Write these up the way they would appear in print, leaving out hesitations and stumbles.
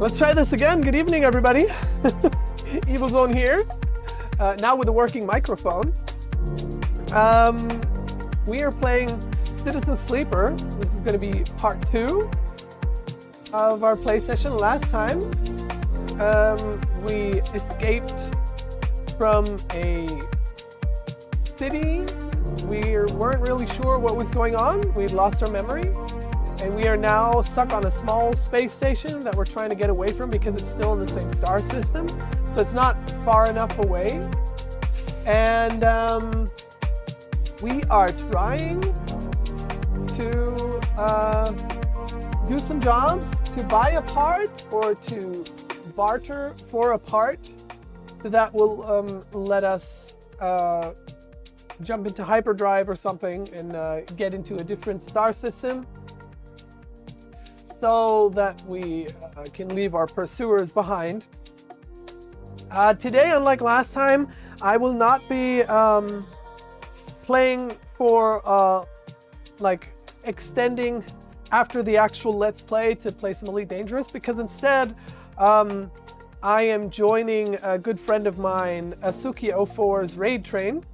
Let's try this again. Good evening, everybody. Evil Zone here, now with a working microphone. We are playing Citizen Sleeper. This is going to be part 2 of our play session. Last time, we escaped from a city. We weren't really sure what was going on. We'd lost our memory. And we are now stuck on a small space station that we're trying to get away from because it's still in the same star system. So it's not far enough away. And we are trying to do some jobs, to buy a part or to barter for a part that will let us jump into hyperdrive or something and get into a different star system, so that we can leave our pursuers behind. Today, unlike last time, I will not be playing for like extending after the actual Let's Play to play some Elite Dangerous, because instead I am joining a good friend of mine, Asuki04's raid train.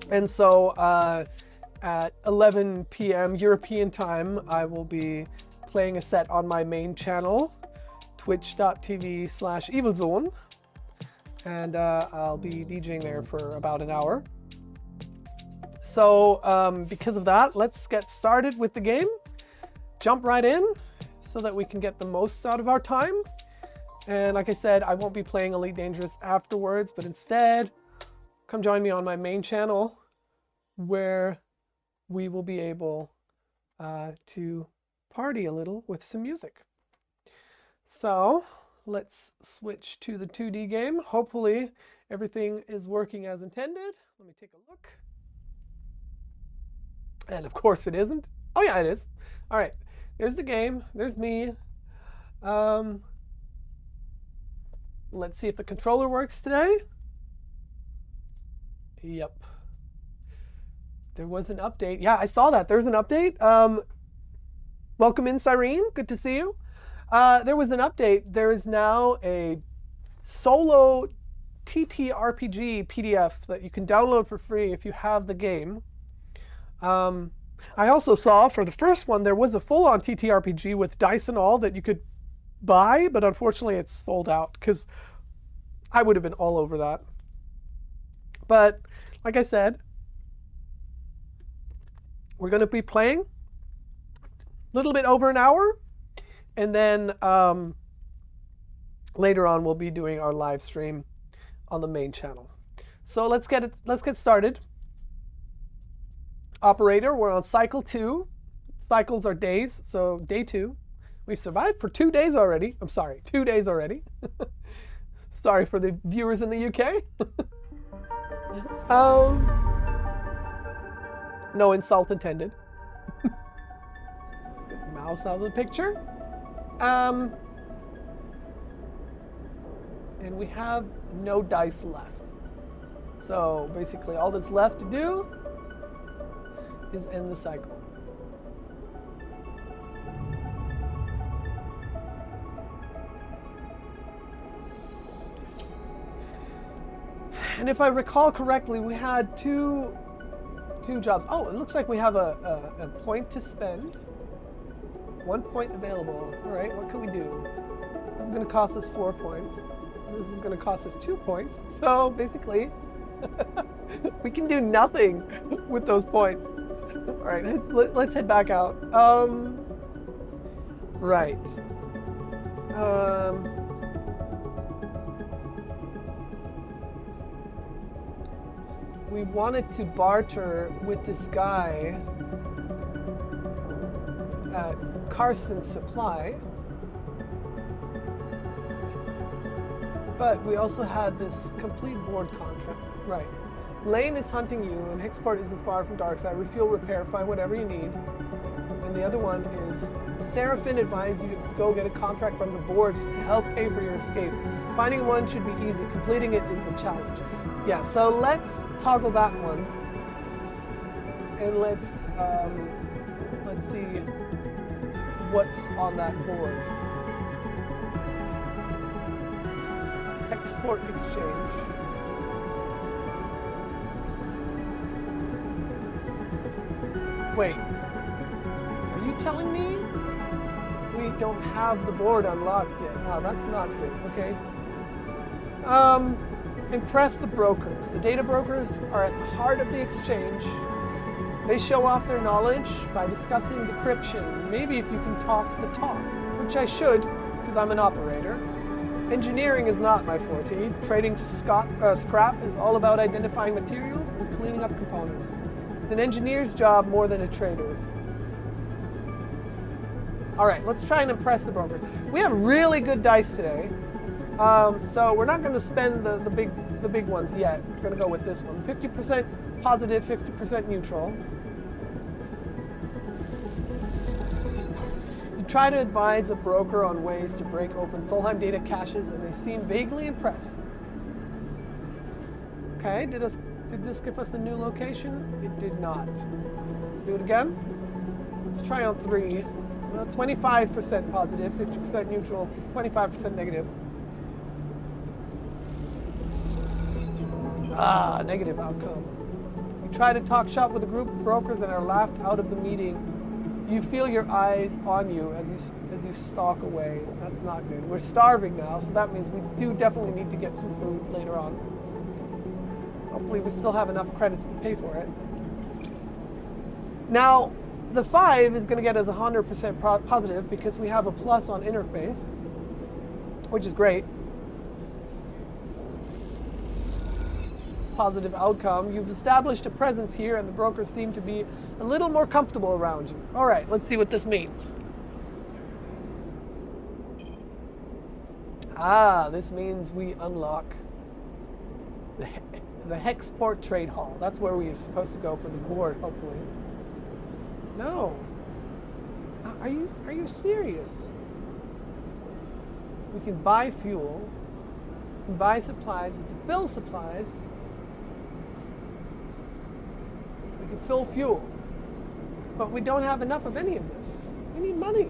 And so at 11 p.m. European time, I will be playing a set on my main channel, twitch.tv/evilzone, and I'll be DJing there for about an hour. So because of that, let's get started with the game. Jump right in so that we can get the most out of our time. And like I said, I won't be playing Elite Dangerous afterwards, but instead, come join me on my main channel, where we will be able to party a little with some music. So let's switch to the 2D game. Hopefully everything is working as intended. Let me take a look. And of course it isn't. Oh yeah, it is. All right, there's the game. There's me. Let's see if the controller works today. Yep. There was an update. Yeah, I saw that. There's an update. Welcome in, Cyrene. Good to see you. There was an update. There is now a solo TTRPG PDF that you can download for free if you have the game. I also saw for the first one, there was a full-on TTRPG with dice and all that you could buy, but unfortunately it's sold out, because I would have been all over that. But like I said, we're going to be playing a little bit over an hour, and then later on we'll be doing our live stream on the main channel. So let's get started. Operator, we're on cycle 2. Cycles are days, so day 2. We've survived for 2 days already. I'm sorry, 2 days already. Sorry for the viewers in the UK. No insult intended. Get the mouse out of the picture. And we have no dice left. So basically all that's left to do is end the cycle. And if I recall correctly, we had two jobs. Oh, it looks like we have a point to spend. 1 point available. All right, what can we do? This is going to cost us 4 points. This is going to cost us 2 points. So basically, we can do nothing with those points. All right, let's head back out. Right. We wanted to barter with this guy at Carson's Supply, but we also had this complete board contract. Right. Lane is hunting you, and Hicksport isn't far from Darkside. Refuel, repair, find whatever you need. And the other one is Seraphin advised you to go get a contract from the boards to help pay for your escape. Finding one should be easy. Completing it is the challenge. Yeah, so let's toggle that one, and let's see what's on that board. export exchange. Wait, are you telling me we don't have the board unlocked yet? Oh, that's not good. Okay. Impress the brokers. The data brokers are at the heart of the exchange. They show off their knowledge by discussing decryption. Maybe if you can talk the talk, which I should, because I'm an operator. Engineering is not my forte. Trading scrap is all about identifying materials and cleaning up components. It's an engineer's job more than a trader's. All right, let's try and impress the brokers. We have really good dice today, so we're not going to spend the big ones yet. We're going to go with this one: 50% positive, 50% neutral. You try to advise a broker on ways to break open Solheim data caches, and they seem vaguely impressed. Okay, did this give us a new location? It did not. Let's do it again. Let's try on 3. 25% positive, 50% neutral, 25% negative. Ah, negative outcome. You try to talk shop with a group of brokers and are laughed out of the meeting. You feel your eyes on you as you stalk away. That's not good. We're starving now, so that means we do definitely need to get some food later on. Hopefully we still have enough credits to pay for it. Now, the 5 is going to get us 100% positive because we have a plus on interface, which is great. Positive outcome. You've established a presence here and the brokers seem to be a little more comfortable around you. All right, let's see what this means. Ah, this means we unlock the Hexport Trade Hall. That's where we are supposed to go for the board, hopefully. No. Are you serious? We can buy fuel, we can buy supplies, we can fill supplies, we can fill fuel, but we don't have enough of any of this. We need money.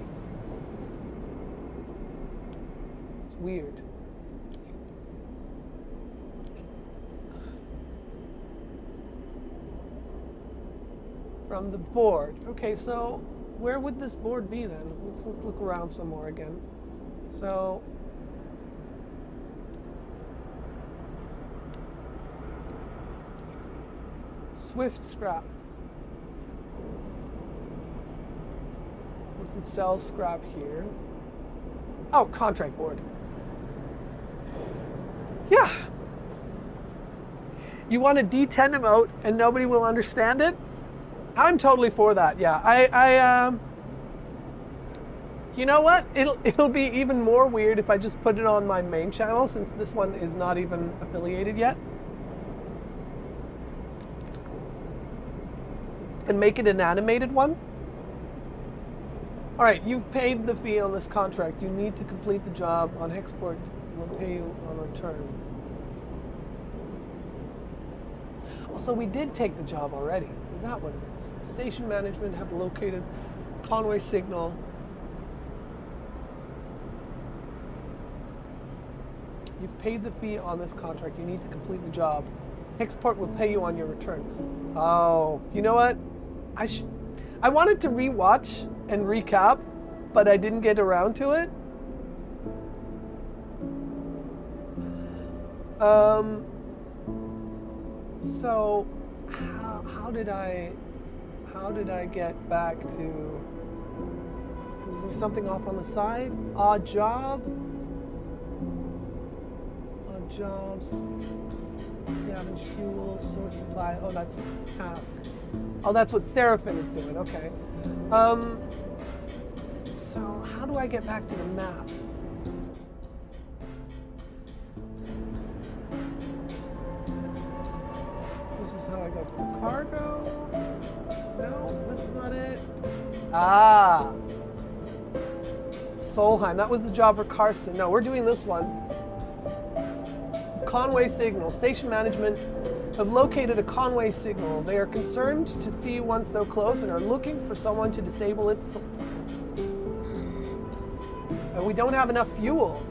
It's weird. From the board. Okay, so where would this board be then? Let's look around some more again. So Swift scrap. We can sell scrap here. Oh, contract board. Yeah. You want to D10 them out and nobody will understand it? I'm totally for that. Yeah, you know what? It'll be even more weird if I just put it on my main channel since this one is not even affiliated yet. And make it an animated one. All right, you've paid the fee on this contract. You need to complete the job on Hexport. We'll pay you on return. Oh, so we did take the job already. Is that what it is? Station management have located Conway signal. You've paid the fee on this contract. You need to complete the job. Hexport will pay you on your return. Oh, you know what? I wanted to rewatch and recap, but I didn't get around to it. So how did I get back to? Was there something off on the side? Odd job. Odd jobs. Scavenge fuel, source supply. Oh, that's task. Oh, that's what Seraphim is doing. Okay. So how do I get back to the map? This is how I go to the cargo. No, that's not it. Ah. Solheim. That was the job for Karsten. No, we're doing this one. Conway signal. Station management have located a Conway signal. They are concerned to see one so close and are looking for someone to disable its source. And we don't have enough fuel.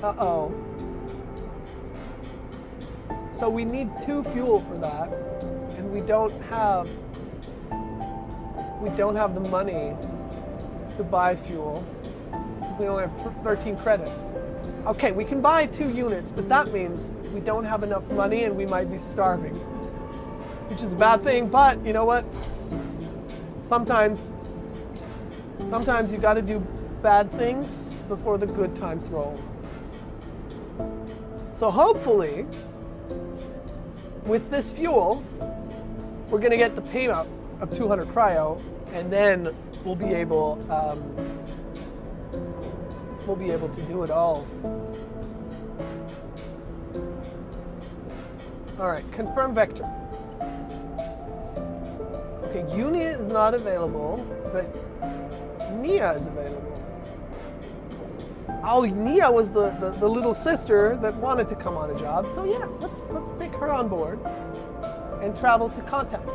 Uh-oh. So we need 2 fuel for that, and we don't have the money to buy fuel. We only have 13 credits. Okay, we can buy 2 units, but that means we don't have enough money and we might be starving, which is a bad thing. But you know what? Sometimes you got to do bad things before the good times roll. So hopefully, with this fuel, we're gonna get the payout of 200 cryo, and then we'll be able to do it all. All right, confirm vector. Okay, Unia is not available, but Nia is available. Oh, Nia was the little sister that wanted to come on a job. So yeah, let's take her on board and travel to contract.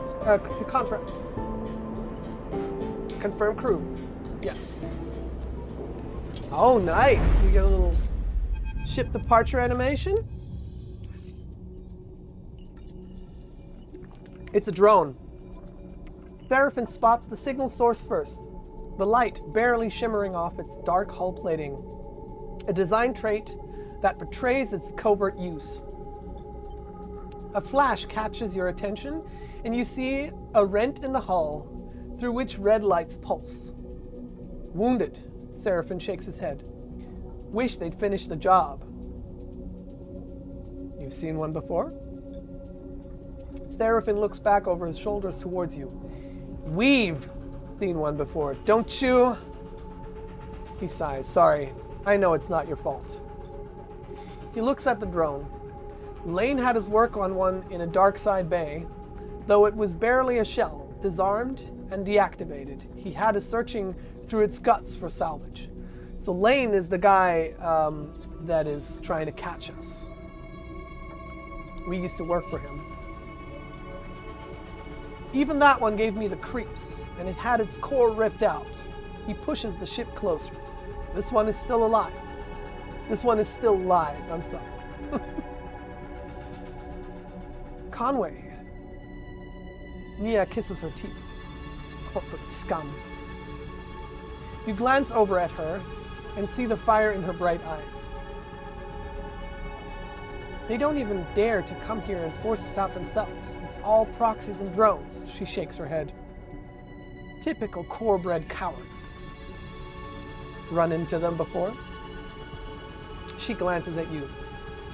Confirm crew. Yes. Oh, nice. You get a little ship departure animation. It's a drone. Seraphin spots the signal source first. The light barely shimmering off its dark hull plating. A design trait that betrays its covert use. A flash catches your attention, and you see a rent in the hull through which red lights pulse. Wounded, Seraphin shakes his head. Wish they'd finished the job. You've seen one before? Seraphin looks back over his shoulders towards you. We've seen one before, don't you? He sighs. Sorry, I know it's not your fault. He looks at the drone. Lane had his work on one in a dark side bay, though it was barely a shell, disarmed and deactivated. He had us searching through its guts for salvage. So Lane is the guy that is trying to catch us. We used to work for him. Even that one gave me the creeps, and it had its core ripped out. He pushes the ship closer. This one is still alive. This one is still live, I'm sorry. Conway. Nia kisses her teeth. Corporate scum. You glance over at her and see the fire in her bright eyes. They don't even dare to come here and force us out themselves. It's all proxies and drones. She shakes her head. Typical core-bred cowards. Run into them before? She glances at you.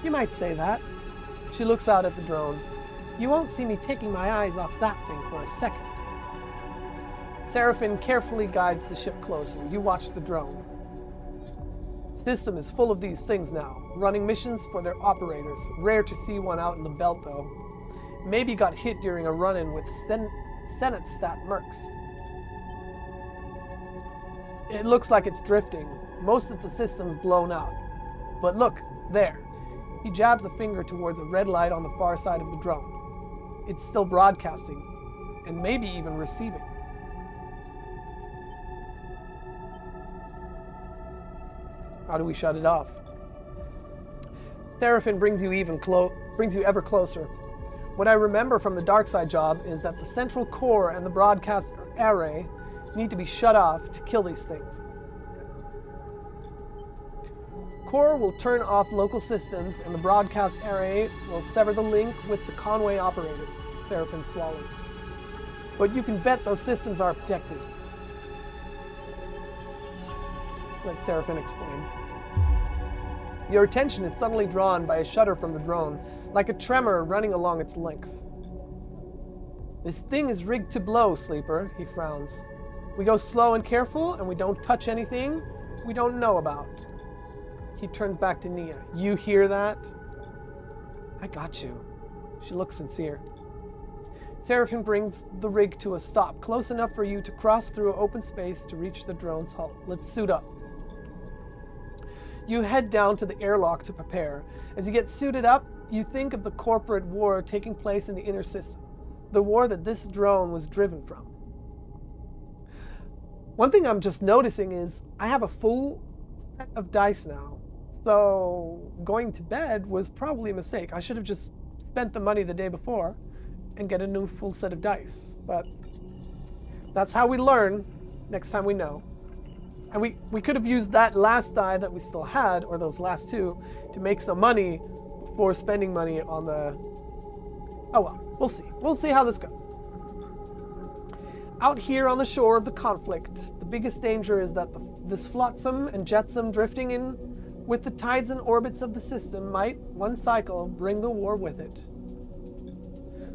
You might say that. She looks out at the drone. You won't see me taking my eyes off that thing for a second. Seraphin carefully guides the ship closer. You watch the drone. System is full of these things now, running missions for their operators. Rare to see one out in the belt, though. Maybe got hit during a run-in with Senate stat mercs. It looks like it's drifting. Most of the system's blown out. But look, there. He jabs a finger towards a red light on the far side of the drone. It's still broadcasting, and maybe even receiving. How do we shut it off? Seraphin brings you ever closer. What I remember from the dark side job is that the central core and the broadcast array need to be shut off to kill these things. Core will turn off local systems, and the broadcast array will sever the link with the Conway operators. Seraphin swallows. But you can bet those systems are protected. Let Seraphin explain. Your attention is suddenly drawn by a shudder from the drone, like a tremor running along its length. This thing is rigged to blow, Sleeper, he frowns. We go slow and careful, and we don't touch anything we don't know about. He turns back to Nia. You hear that? I got you. She looks sincere. Seraphin brings the rig to a stop, close enough for you to cross through open space to reach the drone's hull. Let's suit up. You head down to the airlock to prepare. As you get suited up, you think of the corporate war taking place in the inner system, the war that this drone was driven from. One thing I'm just noticing is I have a full set of dice now, so going to bed was probably a mistake. I should have just spent the money the day before and get a new full set of dice. But that's how we learn next time we know. And we could have used that last die that we still had, or those last two, to make some money before spending money on the... Oh well, we'll see. We'll see how this goes. Out here on the shore of the conflict, the biggest danger is that this flotsam and jetsam drifting in with the tides and orbits of the system might, one cycle, bring the war with it.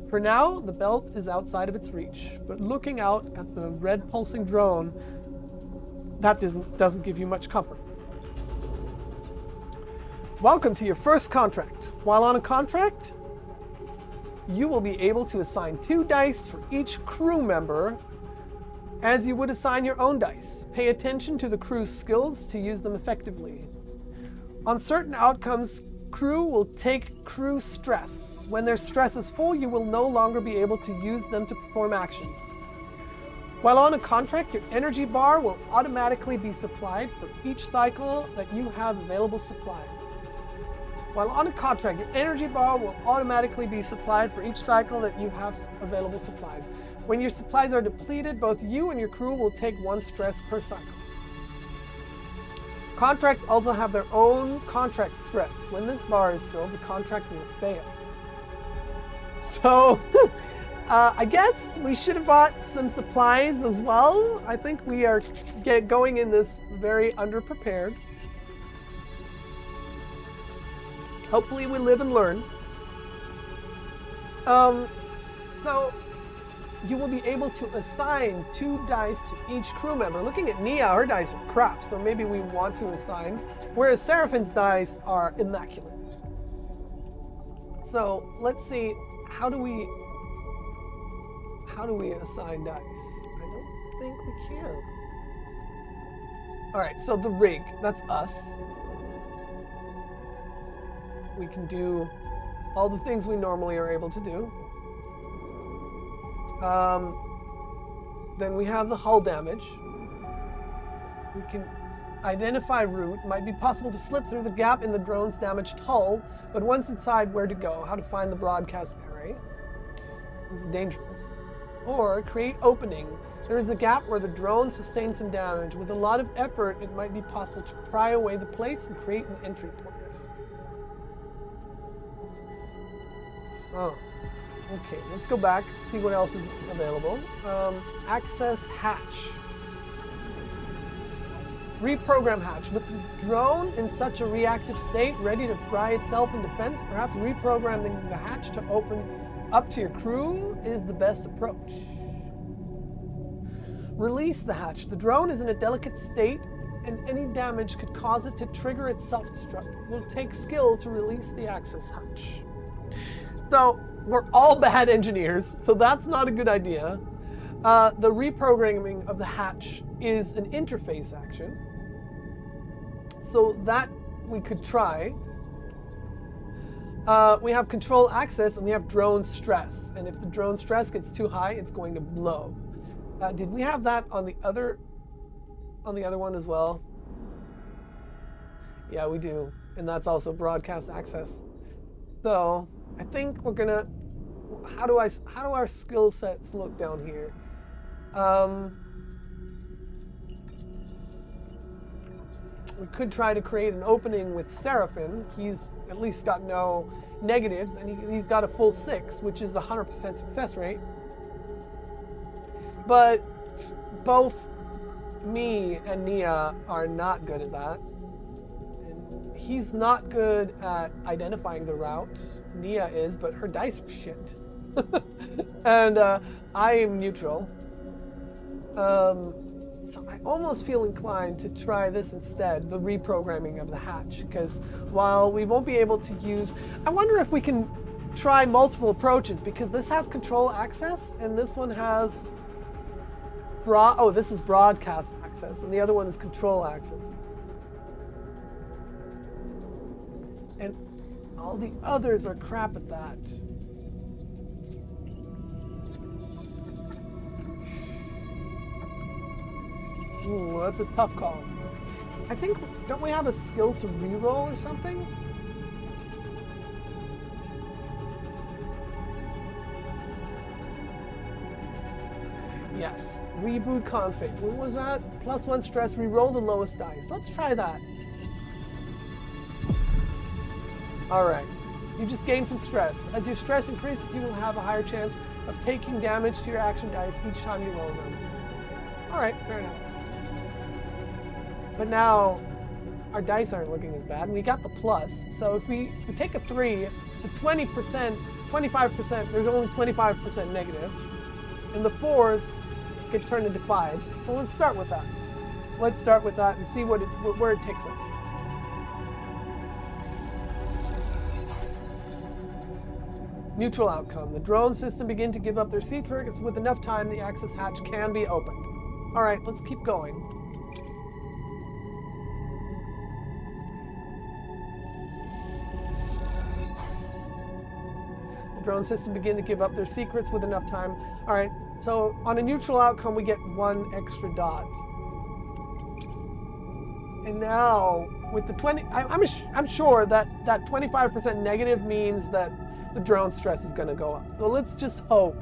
For now, the belt is outside of its reach, but looking out at the red pulsing drone, that doesn't give you much comfort. Welcome to your first contract. While on a contract, you will be able to assign 2 dice for each crew member as you would assign your own dice. Pay attention to the crew's skills to use them effectively. On certain outcomes, crew will take crew stress. When their stress is full, you will no longer be able to use them to perform actions. While on a contract, your energy bar will automatically be supplied for each cycle that you have available supplies. While on a contract, your energy bar will automatically be supplied for each cycle that you have available supplies. When your supplies are depleted, both you and your crew will take 1 stress per cycle. Contracts also have their own contract stress. When this bar is filled, the contract will fail. So, I guess we should have bought some supplies as well. I think we are going in this very underprepared. Hopefully we live and learn. So you will be able to assign 2 dice to each crew member. Looking at Nia, her dice are crap, so maybe we want to assign, whereas Seraphine's dice are immaculate. So let's see, how do we assign dice? I don't think we can. All right, so the rig, that's us. We can do all the things we normally are able to do. Then we have the hull damage. We can identify route. Might be possible to slip through the gap in the drone's damaged hull, but once inside, where to go, how to find the broadcast array. It's dangerous. Or create opening. There is a gap where the drone sustains some damage. With a lot of effort, it might be possible to pry away the plates and create an entry point. Oh, okay, let's go back, see what else is available. Access hatch. Reprogram hatch. With the drone in such a reactive state, ready to fry itself in defense, perhaps reprogramming the hatch to open up to your crew is the best approach. Release the hatch. The drone is in a delicate state, and any damage could cause it to trigger its self-destruct. It will take skill to release the access hatch. So we're all bad engineers, so that's not a good idea. The reprogramming of the hatch is an interface action. So that we could try. We have control access and we have drone stress. And if the drone stress gets too high, it's going to blow. Did we have that on the other one as well? Yeah, we do. And that's also broadcast access. So I think we're gonna, how do our skill sets look down here? We could try to create an opening with Seraphine. He's at least got no negatives, and he's got a full 6, which is the 100% success rate. But both me and Nia are not good at that. And he's not good at identifying the route. Nia is, but her dice are shit. And I am neutral. So I almost feel inclined to try this instead, the reprogramming of the hatch, because while we won't be able to use, I wonder if we can try multiple approaches, because this has control access and this one has this is broadcast access and the other one is control access. And all the others are crap at that. Ooh, that's a tough call. I think, don't we have a skill to reroll or something? Yes. Reboot config. What was that? +1 stress, re-roll the lowest dice. Let's try that. All right. You just gained some stress. As your stress increases, you will have a higher chance of taking damage to your action dice each time you roll them. All right, fair enough. But now our dice aren't looking as bad. We got the plus. So if we take a 3, it's a 20%, 25%. There's only 25% negative. And the 4s get turned into 5s. So let's start with that. Let's start with that and see where it takes us. Neutral outcome. The drone system begin to give up their sea triggers. With enough time, the access hatch can be opened. All right, let's keep going. The drone system begin to give up their secrets with enough time. All right, so on a neutral outcome, we get 1 extra dot. And now with the 20, I'm sure that 25% negative means that the drone stress is going to go up. So let's just hope.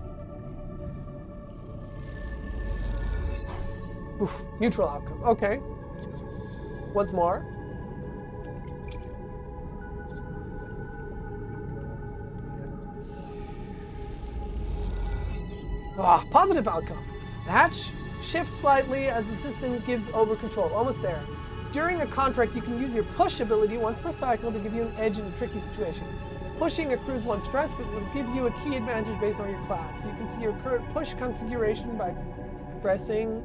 Oof, neutral outcome. Okay. Once more. Positive outcome. The hatch shifts slightly as the system gives over control. Almost there. During a contract, you can use your push ability once per cycle to give you an edge in a tricky situation. Pushing accrues 1 stress, but it will give you a key advantage based on your class. You can see your current push configuration by pressing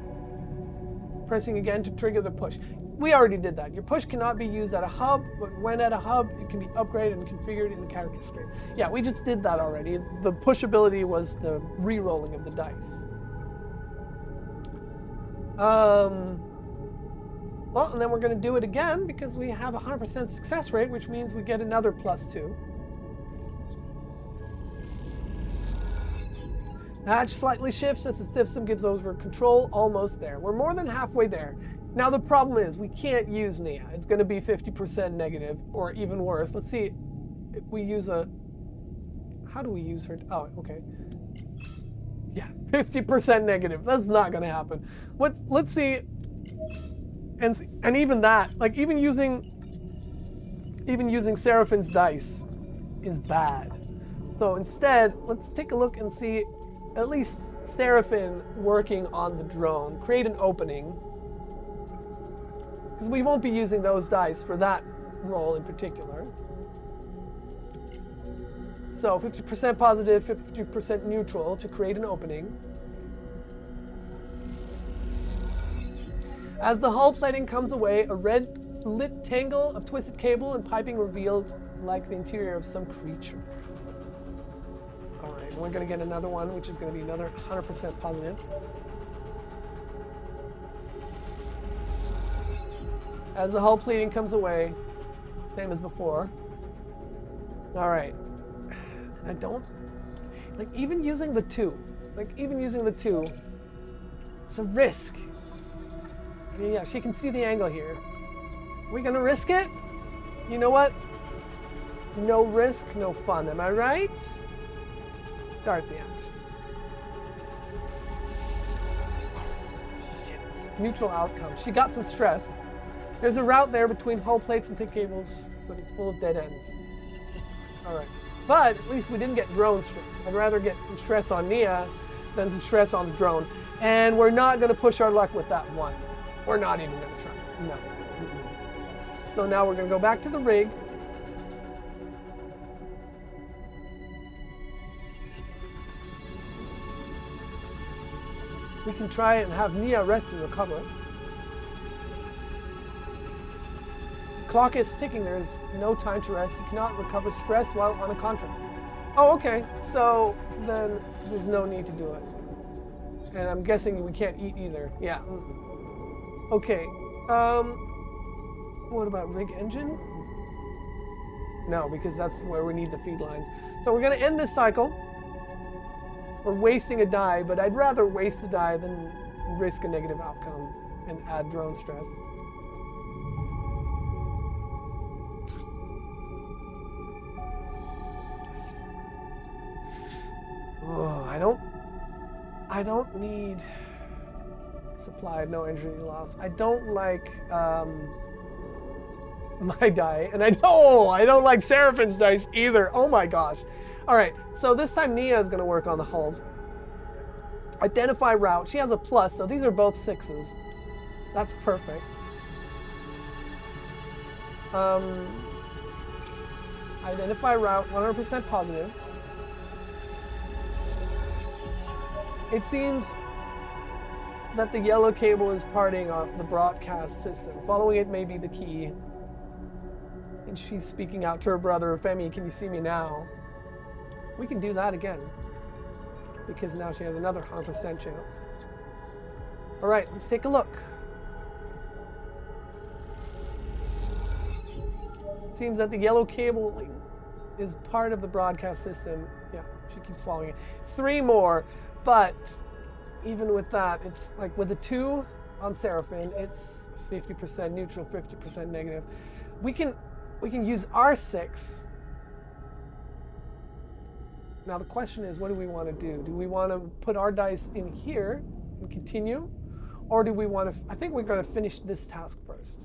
again to trigger the push. We already did that. Your push cannot be used at a hub, but when at a hub, it can be upgraded and configured in the character screen. Yeah, we just did that already. The push ability was the re-rolling of the dice. Well, and then we're going to do it again because we have a 100% success rate, which means we get another +2. Hatch slightly shifts as the system gives over control. Almost there. We're more than halfway there. Now the problem is we can't use Nia. It's going to be 50% negative, or even worse. Let's see if we use a... How do we use her? Oh, okay. Yeah, 50% negative. That's not going to happen. Let's see. And even that, like even using Seraphine's dice is bad. So instead, let's take a look and see at least Seraphine working on the drone. Create an opening. Because we won't be using those dice for that roll in particular. So 50% positive, 50% neutral to create an opening. As the hull plating comes away, a red lit tangle of twisted cable and piping revealed like the interior of some creature. All right, we're going to get another one, which is going to be another 100% positive. As the hull plating comes away, same as before. All right. I don't, like even using the 2, it's a risk. Yeah, she can see the angle here. Are we gonna risk it? You know what? No risk, no fun, am I right? Start the action. Shit. Neutral outcome. She got some stress. There's a route there between hull plates and thick cables, but it's full of dead ends. All right. But at least we didn't get drone stress. I'd rather get some stress on Nia than some stress on the drone. And we're not going to push our luck with that one. We're not even going to try. No. Mm-mm. So now we're going to go back to the rig. We can try and have Nia rest and recover. Clock is ticking. There's no time to rest. You cannot recover stress while on a contract. Oh, okay. So then there's no need to do it. And I'm guessing we can't eat either. Yeah. Okay. What about rig engine? No, because that's where we need the feed lines. So we're going to end this cycle. We're wasting a die, but I'd rather waste the die than risk a negative outcome and add drone stress. Oh, I don't need supplied, no energy loss. I don't like my die, and I don't like Seraphin's dice either. Oh my gosh. All right, so this time Nia is going to work on the hull. Identify route. She has a plus, so these are both 6s. That's perfect. Identify route, 100% positive. It seems that the yellow cable is parting off the broadcast system. Following it may be the key. And she's speaking out to her brother, Femi, can you see me now? We can do that again, because now she has another 100% chance. All right, let's take a look. It seems that the yellow cable is part of the broadcast system. Yeah, she keeps following it. 3 more, but even with that, it's like with the 2 on Seraphin, it's 50% neutral, 50% negative. We can use our 6. Now the question is, what do we want to do? Do we want to put our dice in here and continue? Or do we want to, I think we're going to finish this task first.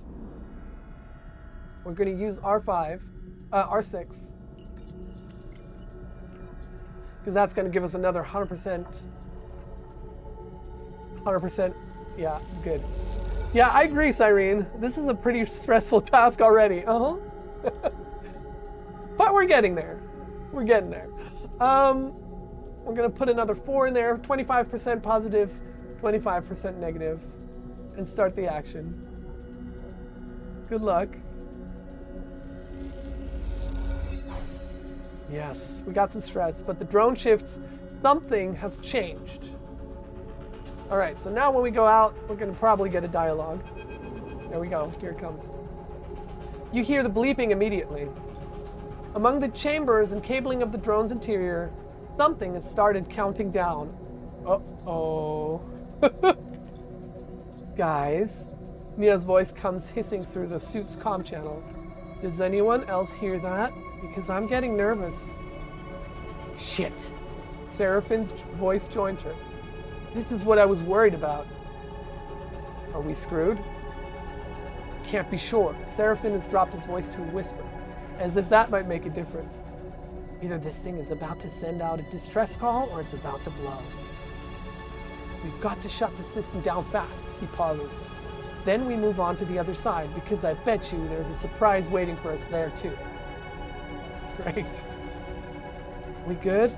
We're going to use R5, R6, because that's going to give us another 100%. Yeah, good. Yeah, I agree, Cyrene. This is a pretty stressful task already. But we're getting there. We're getting there. We're going to put another 4 in there, 25% positive, 25% negative, and start the action. Good luck. Yes, we got some stress, but the drone shifts, something has changed. All right, so now when we go out, we're going to probably get a dialogue. There we go, here it comes. You hear the bleeping immediately. Among the chambers and cabling of the drone's interior, something has started counting down. Uh-oh. Guys, Nia's voice comes hissing through the suit's comm channel. Does anyone else hear that? Because I'm getting nervous. Shit. Seraphin's voice joins her. This is what I was worried about. Are we screwed? Can't be sure. Seraphin has dropped his voice to a whisper, as if that might make a difference. Either this thing is about to send out a distress call or it's about to blow. We've got to shut the system down fast. He pauses. Then we move on to the other side, because I bet you there's a surprise waiting for us there too. Great. We good?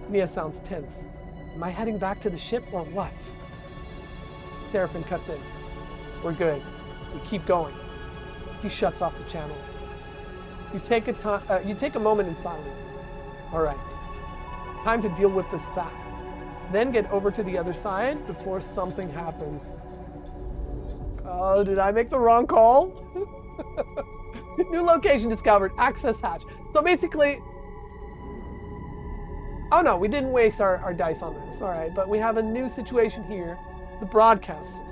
Nia sounds tense. Am I heading back to the ship or what? Seraphin cuts in. We're good. We keep going. He shuts off the channel. You take a moment in silence. All right. Time to deal with this fast. Then get over to the other side before something happens. Oh, did I make the wrong call? New location discovered. Access hatch. So basically, oh no, we didn't waste our dice on this. All right, but we have a new situation here. The broadcast.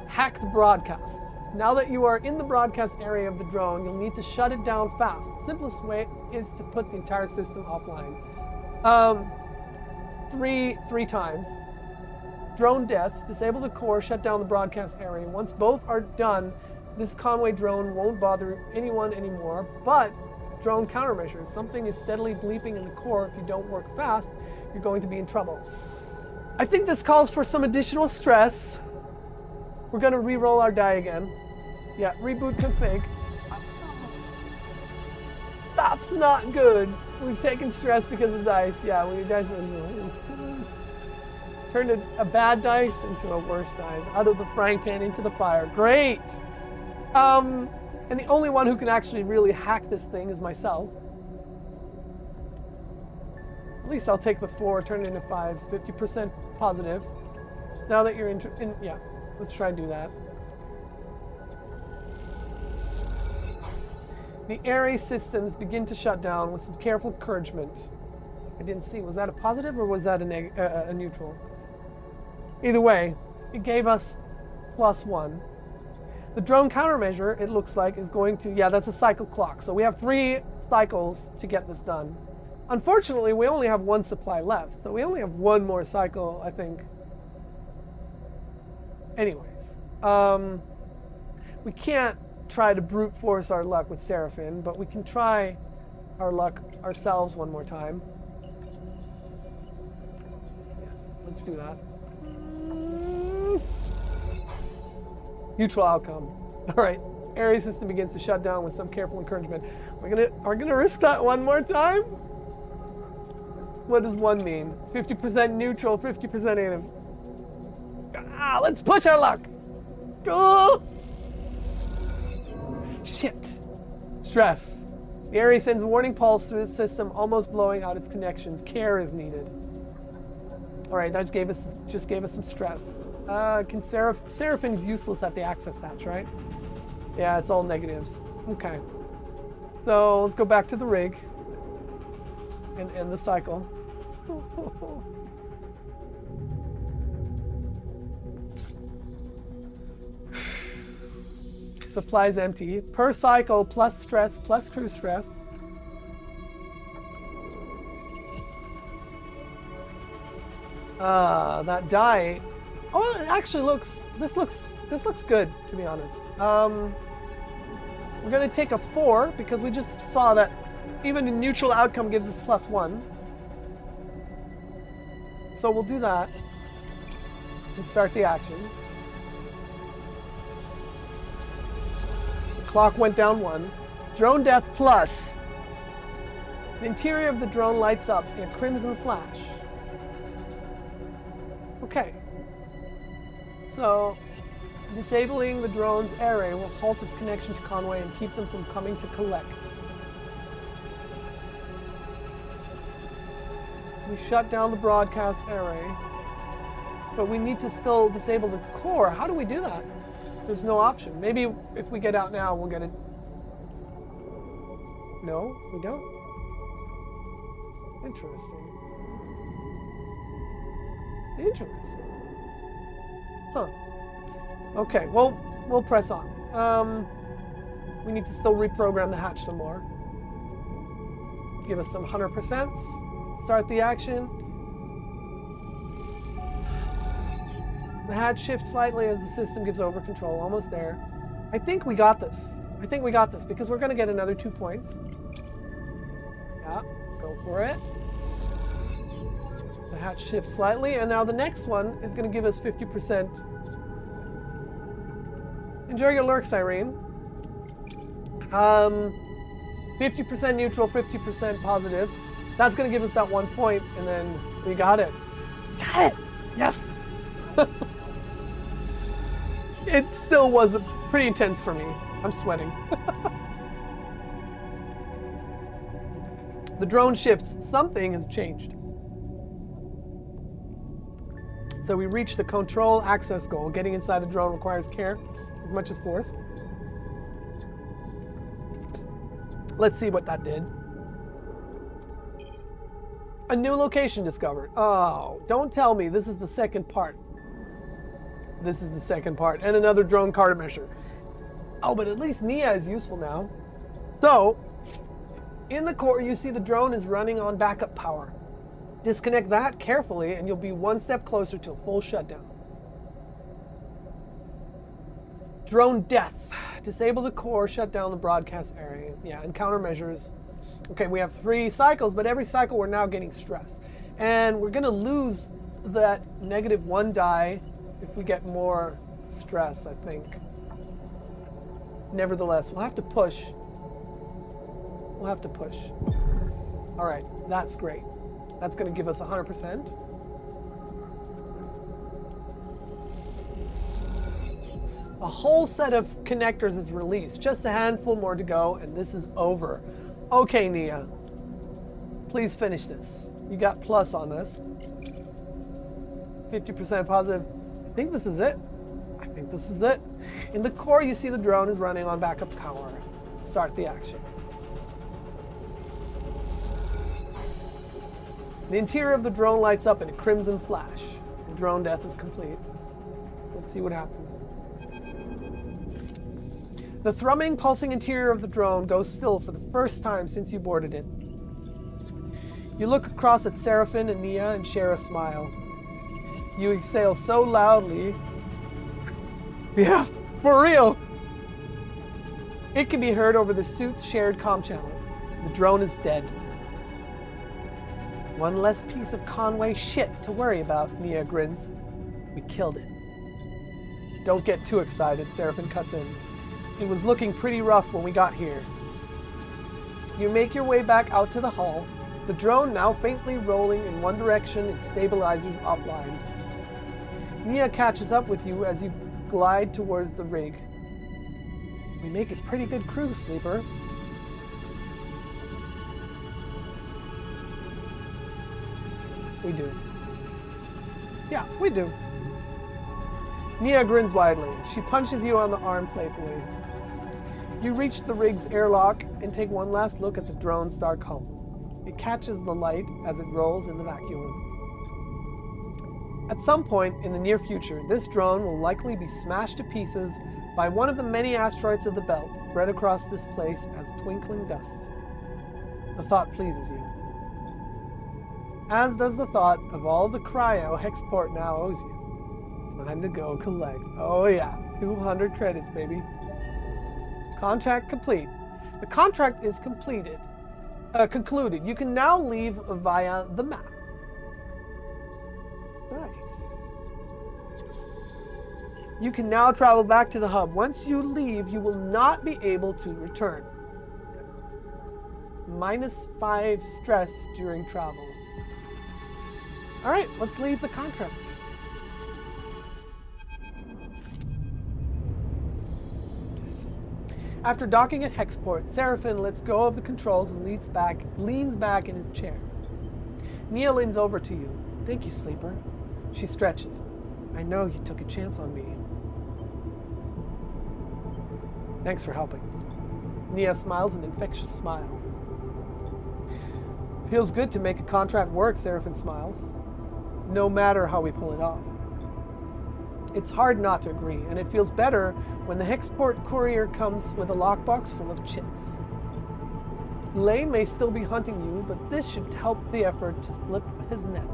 Hack the broadcast. Now that you are in the broadcast area of the drone, you'll need to shut it down fast. The simplest way is to put the entire system offline. Three times. Drone death. Disable the core, shut down the broadcast area. Once both are done, this Conway drone won't bother anyone anymore, but drone countermeasures. Something is steadily bleeping in the core. If you don't work fast, you're going to be in trouble. I think this calls for some additional stress. We're going to re-roll our die again. Yeah, reboot config. That's not good. We've taken stress because of dice. Yeah, when your dice turned a bad dice into a worse dice. Out of the frying pan into the fire. Great! And the only one who can actually really hack this thing is myself. At least I'll take the 4, turn it into 5, 50% positive. Now that you're in, yeah, let's try and do that. The array systems begin to shut down with some careful encouragement. I didn't see, was that a positive or was that a neutral? Either way, it gave us +1. The drone countermeasure, it looks like, is going to, yeah, that's a cycle clock. So we have 3 cycles to get this done. Unfortunately, we only have 1 supply left. So we only have 1 more cycle, I think. Anyways, we can't try to brute force our luck with Seraphim, but we can try our luck ourselves one more time. Yeah, let's do that. Neutral outcome. All right, area system begins to shut down with some careful encouragement. We're gonna risk that one more time. What does 1 mean? 50% neutral, 50% native. Let's push our luck. Go. Shit. Stress. The area sends a warning pulse through the system, almost blowing out its connections. Care is needed. All right, that just gave us some stress. Seraphin's useless at the access hatch, right? Yeah, it's all negatives. Okay. So let's go back to the rig and end the cycle. Supplies empty. Per cycle, plus stress, plus crew stress. That die. Oh, it actually looks. This looks good, to be honest. We're gonna take a 4 because we just saw that even a neutral outcome gives us +1. So we'll do that and start the action. The clock went down 1. Drone death plus. The interior of the drone lights up in a crimson flash. Okay. So, disabling the drone's array will halt its connection to Conway and keep them from coming to collect. We shut down the broadcast array, but we need to still disable the core. How do we do that? There's no option. Maybe if we get out now, we'll get it. No, we don't. Interesting. Huh. Okay, well, we'll press on. We need to still reprogram the hatch some more. Give us some 100%. Start the action. The hatch shifts slightly as the system gives over control. Almost there. I think we got this. Because we're going to get another 2 points. Yeah, go for it. The hatch shifts slightly, and now the next one is going to give us 50%. Enjoy your lurks, Irene. 50% neutral, 50% positive. That's going to give us that 1 point, and then we got it. Got it! Yes! It still was pretty intense for me. I'm sweating. The drone shifts. Something has changed. So we reached the control access goal. Getting inside the drone requires care as much as force. Let's see what that did. A new location discovered. Oh, don't tell me this is the second part. This is the second part. And another drone countermeasure. Oh, but at least Nia is useful now. So, in the core, you see the drone is running on backup power. Disconnect that carefully, and you'll be one step closer to a full shutdown. Drone death. Disable the core, shut down the broadcast area. Yeah, and countermeasures. Okay, we have 3 cycles, but every cycle we're now getting stress. And we're gonna lose that -1 die if we get more stress, I think. Nevertheless, we'll have to push. All right, that's great. That's gonna give us 100%. A whole set of connectors is released. Just a handful more to go, and this is over. Okay, Nia. Please finish this. You got plus on this. 50% positive. I think this is it. In the core, you see the drone is running on backup power. Start the action. The interior of the drone lights up in a crimson flash. And drone death is complete. Let's see what happens. The thrumming, pulsing interior of the drone goes still for the first time since you boarded it. You look across at Seraphim and Nia and share a smile. You exhale so loudly Yeah, for real. It can be heard over the suit's shared comm channel. The drone is dead. One less piece of Conway shit to worry about, Nia grins. We killed it. Don't get too excited, Seraphin cuts in. It was looking pretty rough when we got here. You make your way back out to the hull, the drone now faintly rolling in one direction and stabilizers offline. Nia catches up with you as you glide towards the rig. We make a pretty good crew, Sleeper. We do. Yeah, we do. Nia grins widely. She punches you on the arm playfully. You reach the rig's airlock and take one last look at the drone's dark hull. It catches the light as it rolls in the vacuum. At some point in the near future, this drone will likely be smashed to pieces by one of the many asteroids of the belt spread across this place as twinkling dust. The thought pleases you. As does the thought of all the cryo Hexport now owes you. Time to go collect. Oh yeah, 200 credits, baby. Contract complete. The contract is concluded. You can now leave via the map. Nice. You can now travel back to the hub. Once you leave, you will not be able to return. -5 stress during travel. All right, let's leave the contract. After docking at Hexport, Seraphin lets go of the controls and leans back in his chair. Nia leans over to you. Thank you, Sleeper. She stretches. I know you took a chance on me. Thanks for helping. Nia smiles an infectious smile. Feels good to make a contract work, Seraphin smiles. No matter how we pull it off. It's hard not to agree, and it feels better when the Hexport courier comes with a lockbox full of chits. Lane may still be hunting you, but this should help the effort to slip his net.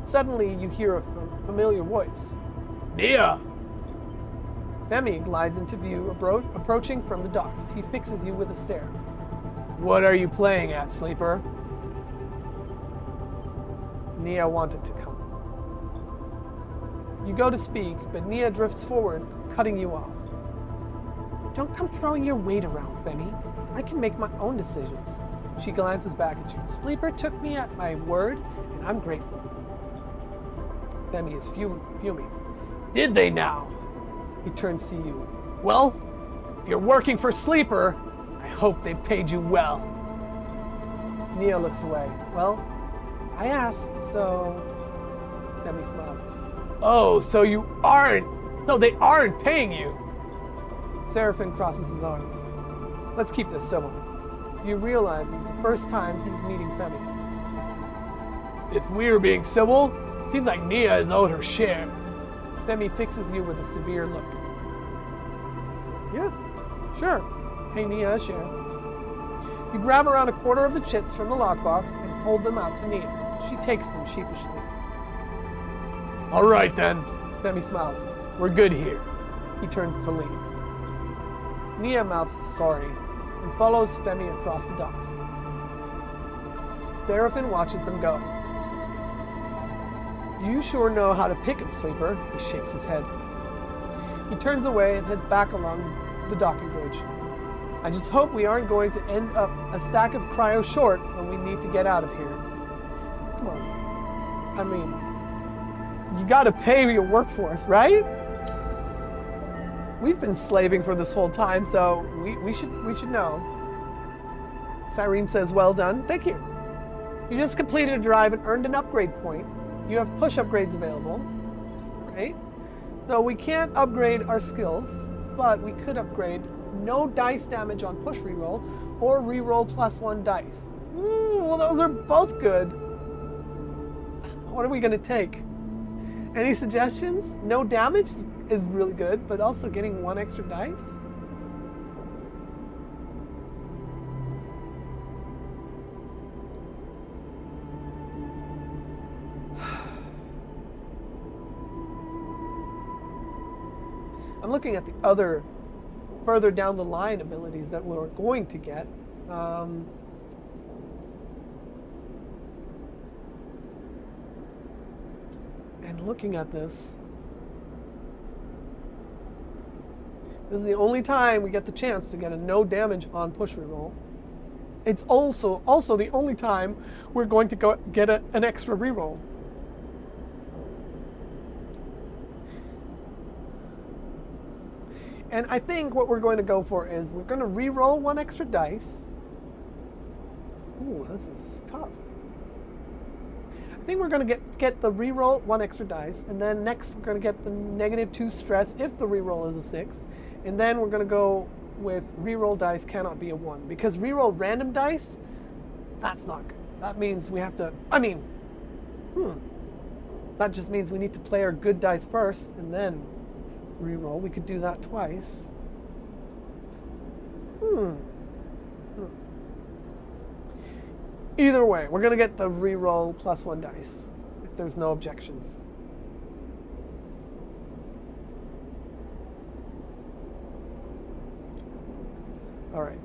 Suddenly, you hear a familiar voice. Nia! Femi glides into view, approaching from the docks. He fixes you with a stare. What are you playing at, Sleeper? Nia wanted to come. You go to speak, but Nia drifts forward, cutting you off. Don't come throwing your weight around, Femi. I can make my own decisions. She glances back at you. Sleeper took me at my word, and I'm grateful. Femi is fuming. Did they now? He turns to you. Well, if you're working for Sleeper, I hope they paid you well. Nia looks away. Well, I asked, so... Femi smiles. Oh, so they aren't paying you. Seraphin crosses his arms. Let's keep this civil. You realize it's the first time he's meeting Femi. If we're being civil, seems like Nia is owed her share. Femi fixes you with a severe look. Yeah, sure. Pay Nia a share. You grab around a quarter of the chits from the lockbox and hold them out to Nia. She takes them sheepishly. All right then, Femi smiles. We're good here. He turns to leave. Nia mouths sorry and follows Femi across the docks. Seraphin watches them go. You sure know how to pick 'em, Sleeper. He shakes his head. He turns away and heads back along the docking bridge. I just hope we aren't going to end up a stack of cryo short when we need to get out of here. Come on. I mean, you gotta pay your workforce, right? We've been slaving for this whole time, so we should know. Cyrene says, well done. Thank you. You just completed a drive and earned an upgrade point. You have push upgrades available, right? So we can't upgrade our skills, but we could upgrade no dice damage on push reroll or reroll +1 dice. Ooh, well, those are both good. What are we gonna take? Any suggestions? No damage is really good, but also getting 1 extra dice? I'm looking at the other further down the line abilities that we're going to get. And looking at this is the only time we get the chance to get a no damage on push reroll. It's also the only time we're going to get an extra reroll. And I think what we're going to go for is we're going to reroll one extra dice. Ooh, this is tough. I think we're going to get the reroll one extra dice, and then next we're going to get the -2 stress if the reroll is a 6, and then we're going to go with reroll dice cannot be a 1, because reroll random dice, that's not good. That means we have to, that just means we need to play our good dice first and then reroll. We could do that twice. Either way, we're going to get the reroll +1 dice if there's no objections. All right.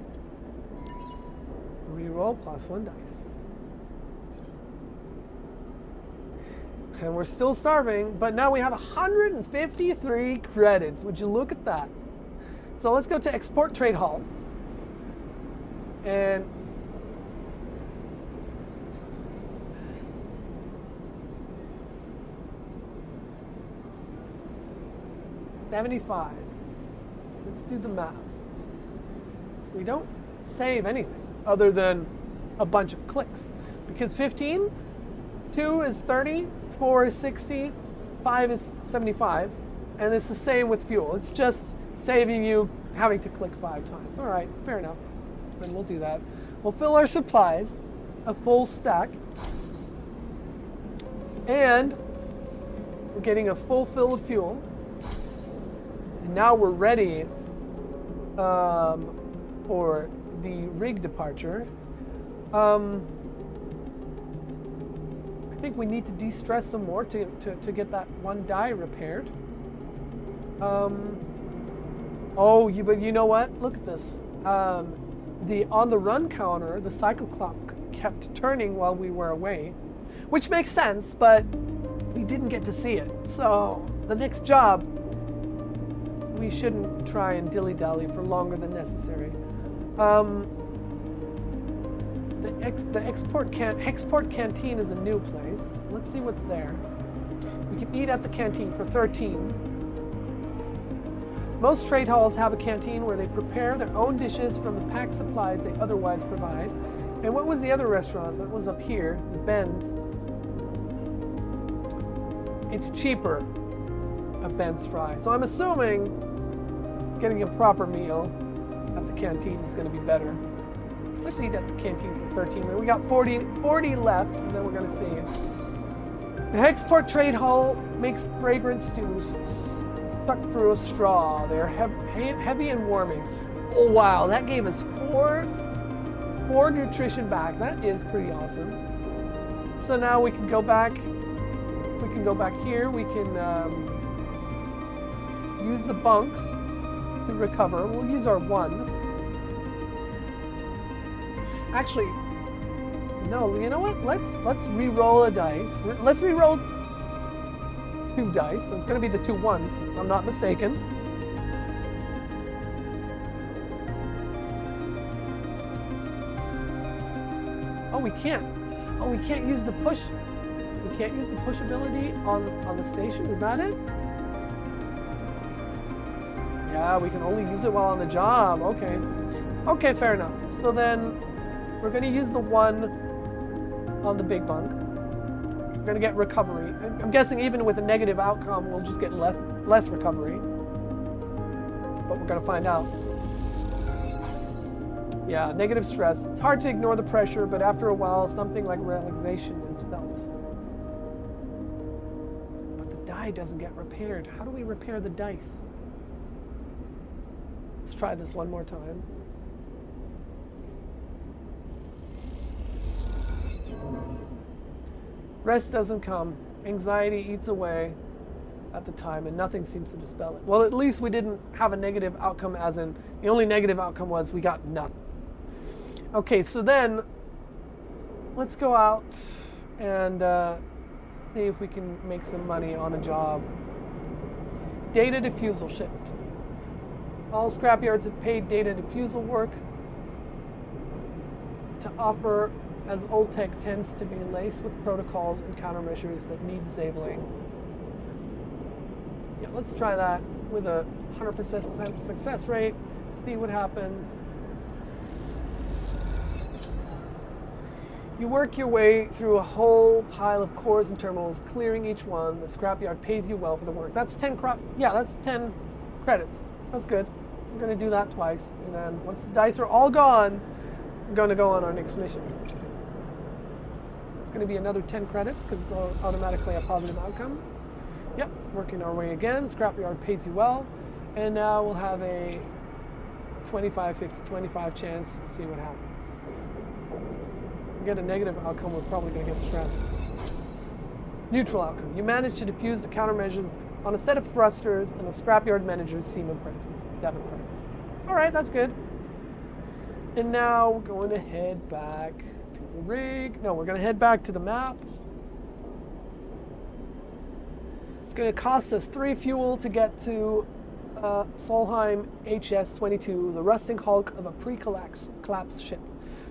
Reroll +1 dice. And we're still starving, but now we have 153 credits. Would you look at that? So let's go to Export Trade Hall. And $75. Let's do the math. We don't save anything other than a bunch of clicks. Because 15, 2 is 30, 4 is 60, 5 is 75, and it's the same with fuel. It's just saving you having to click 5 times. All right, fair enough. Then we'll do that. We'll fill our supplies, a full stack, and we're getting a full fill of fuel. And now we're ready for the rig departure. I think we need to de-stress some more to get that one die repaired. But you know what? Look at this. The on the run counter, the cycle clock kept turning while we were away, which makes sense, but we didn't get to see it. So the next job, we shouldn't try and dilly-dally for longer than necessary. The export canteen is a new place. Let's see what's there. We can eat at the canteen for 13. Most trade halls have a canteen where they prepare their own dishes from the packed supplies they otherwise provide. And what was the other restaurant that was up here? The Ben's. It's cheaper at Ben's Fry. So I'm assuming getting a proper meal at the canteen is going to be better. Let's eat at the canteen for 13. We got 40 left, and then we're going to see. The Export Trade Hall makes fragrant stews stuck through a straw. They're heavy and warming. Oh wow, that gave us four nutrition back. That is pretty awesome. So now we can go back. We can go back here. We can use the bunks to recover. We'll use our 1. Actually, no. You know what? Let's re-roll a dice. Let's re-roll 2 dice. So it's going to be the 2 ones. If I'm not mistaken. Oh, we can't. Oh, we can't use the push. We can't use the push ability on the station. Is that it? Yeah, we can only use it while on the job. Okay. Okay, fair enough. So then we're going to use the 1 on the big bunk. We're going to get recovery. I'm guessing even with a negative outcome, we'll just get less recovery. But we're going to find out. Yeah, negative stress. It's hard to ignore the pressure, but after a while, something like relaxation is felt. But the die doesn't get repaired. How do we repair the dice? Let's try this one more time. Rest doesn't come. Anxiety eats away. at the time, and nothing seems to dispel it. Well, at least we didn't have a negative outcome, as in the only negative outcome was we got nothing. Okay, so then let's go out and see if we can make some money on a job. Data diffusal shift. All scrapyards have paid data diffusal work to offer, as old tech tends to be laced with protocols and countermeasures that need disabling. Yeah, let's try that with a 100% success rate, see what happens. You work your way through a whole pile of cores and terminals, clearing each one. The scrapyard pays you well for the work. That's 10 that's 10 credits. That's good. We're going to do that twice, and then once the dice are all gone, we're going to go on our next mission. It's going to be another 10 credits because it's automatically a positive outcome. Yep, working our way again. Scrapyard pays you well, and now we'll have a 25, 50, 25 chance to see what happens. If we get a negative outcome, we're probably going to get stressed. Neutral outcome. You managed to defuse the countermeasures on a set of thrusters, and the scrapyard managers seem impressed. 7 credits. All right, that's good. And now we're going to head back to the rig. No, we're going to head back to the map. It's going to cost us 3 fuel to get to Solheim HS-22, the rusting hulk of a pre-collapsed ship.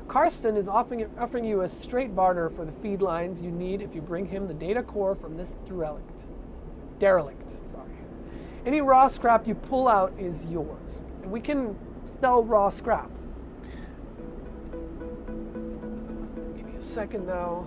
Karsten is offering you a straight barter for the feed lines you need if you bring him the data core from this derelict. Any raw scrap you pull out is yours. And we can sell raw scrap. Give me a second now.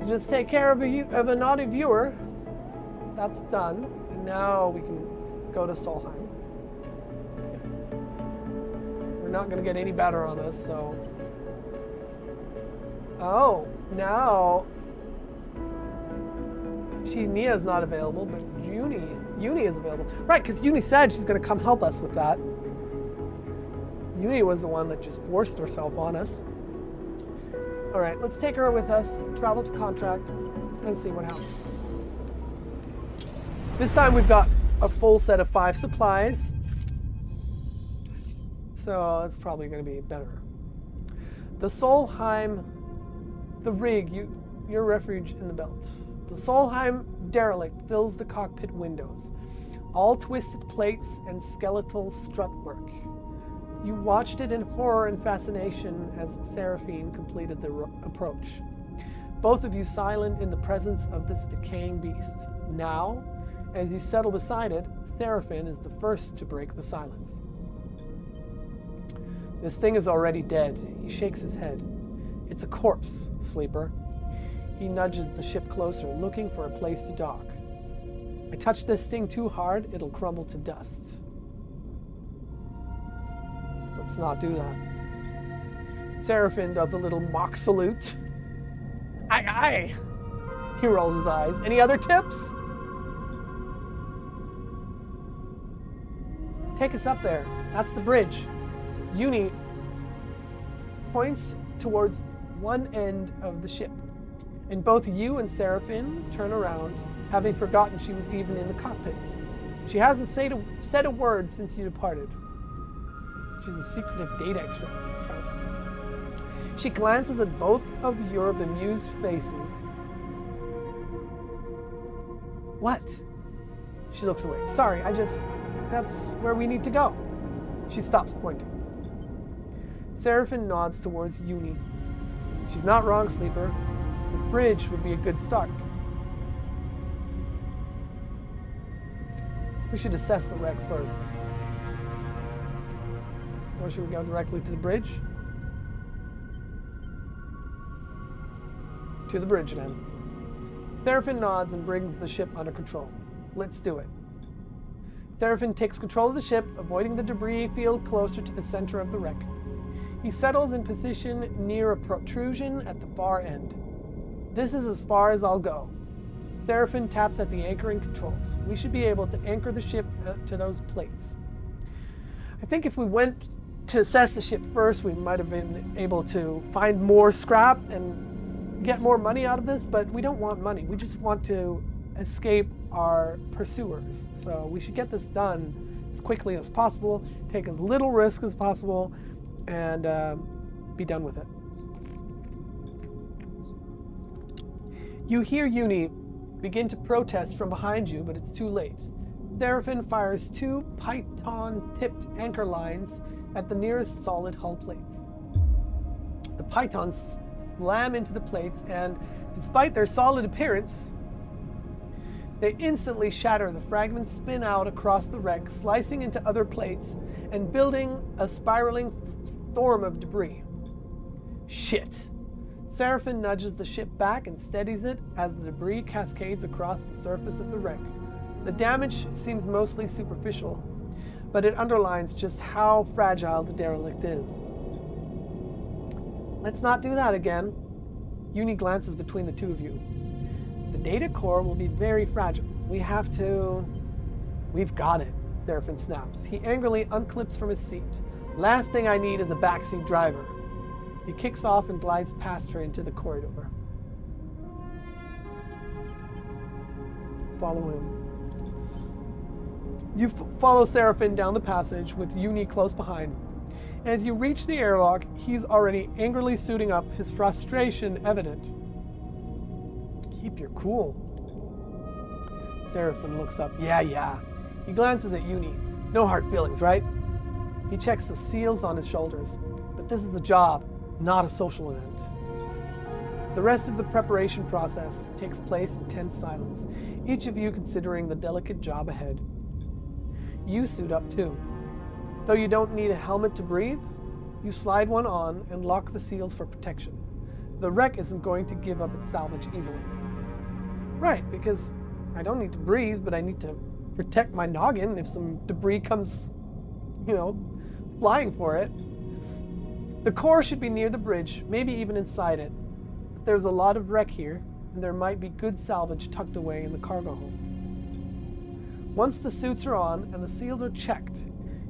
Just take care of a naughty viewer. That's done. And now we can go to Solheim. We're not going to get any better on this, so... Oh, now... Nia's not available, but Uni is available. Right, because Uni said she's going to come help us with that. Uni was the one that just forced herself on us. All right, let's take her with us, travel to contract, and see what happens. This time we've got a full set of 5 supplies. So it's probably going to be better. The Solheim, the rig, your refuge in the belt. The Solheim derelict fills the cockpit windows. All twisted plates and skeletal strut work. You watched it in horror and fascination as Seraphine completed the approach. Both of you silent in the presence of this decaying beast. Now, as you settle beside it, Seraphine is the first to break the silence. This thing is already dead. He shakes his head. It's a corpse, sleeper. He nudges the ship closer, looking for a place to dock. I touch this thing too hard, it'll crumble to dust. Let's not do that. Seraphine does a little mock salute. Aye, aye. He rolls his eyes. Any other tips? Take us up there. That's the bridge. Uni points towards one end of the ship. And both you and Seraphine turn around, having forgotten she was even in the cockpit. She hasn't said a word since you departed. She's a secretive data extract. She glances at both of your bemused faces. What? She looks away. Sorry, that's where we need to go. She stops pointing. Seraphine nods towards Uni. She's not wrong, sleeper. The bridge would be a good start. We should assess the wreck first. Or should we go directly to the bridge? To the bridge, then. Seraphine nods and brings the ship under control. Let's do it. Seraphine takes control of the ship, avoiding the debris field closer to the center of the wreck. He settles in position near a protrusion at the far end. This is as far as I'll go. Seraphin taps at the anchoring controls. We should be able to anchor the ship to those plates. I think if we went to assess the ship first, we might have been able to find more scrap and get more money out of this, but we don't want money. We just want to escape our pursuers. So we should get this done as quickly as possible, take as little risk as possible, and be done with it. You hear Uni begin to protest from behind you, but it's too late. Seraphin fires 2 python-tipped anchor lines at the nearest solid hull plates. The pythons slam into the plates, and despite their solid appearance, they instantly shatter. The fragments spin out across the wreck, slicing into other plates and building a spiraling storm of debris. Shit. Seraphin nudges the ship back and steadies it as the debris cascades across the surface of the wreck. The damage seems mostly superficial, but it underlines just how fragile the derelict is. Let's not do that again. Uni glances between the two of you. The data core will be very fragile. We've got it, Seraphin snaps. He angrily unclips from his seat. Last thing I need is a backseat driver. He kicks off and glides past her into the corridor. Follow him. You follow Seraphin down the passage with Uni close behind. As you reach the airlock, he's already angrily suiting up, his frustration evident. Keep your cool. Seraphin looks up. Yeah. He glances at Uni. No hard feelings, right? He checks the seals on his shoulders. But this is the job, not a social event. The rest of the preparation process takes place in tense silence, each of you considering the delicate job ahead. You suit up too. Though you don't need a helmet to breathe, you slide one on and lock the seals for protection. The wreck isn't going to give up its salvage easily. Right, because I don't need to breathe, but I need to protect my noggin if some debris comes, flying for it. The core should be near the bridge, maybe even inside it. But there's a lot of wreck here, and there might be good salvage tucked away in the cargo hold. Once the suits are on and the seals are checked,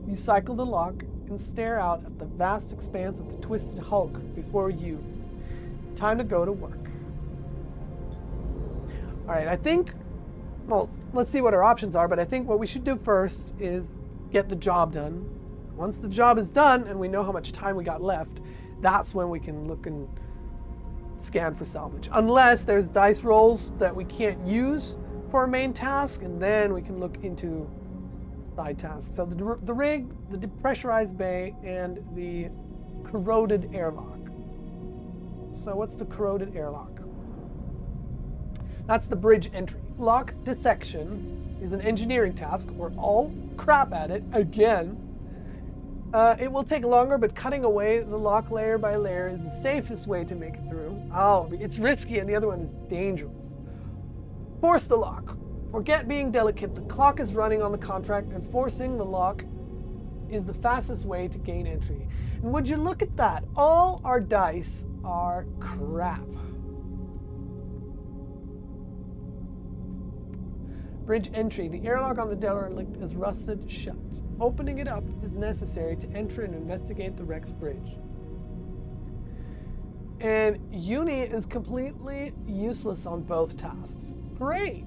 you cycle the lock and stare out at the vast expanse of the twisted hulk before you. Time to go to work. All right, let's see what our options are, but I think what we should do first is get the job done. Once the job is done and we know how much time we got left, that's when we can look and scan for salvage. Unless there's dice rolls that we can't use for our main task, and then we can look into side tasks. So the rig, the depressurized bay, and the corroded airlock. So what's the corroded airlock? That's the bridge entry. Lock dissection is an engineering task. We're all crap at it again. It will take longer, but cutting away the lock layer by layer is the safest way to make it through. It's risky, and the other one is dangerous. Force the lock. Forget being delicate. The clock is running on the contract, and forcing the lock is the fastest way to gain entry. And would you look at that? All our dice are crap. Bridge entry. The airlock on the derelict is rusted shut. Opening it up is necessary to enter and investigate the wreck's bridge. And Uni is completely useless on both tasks. Great!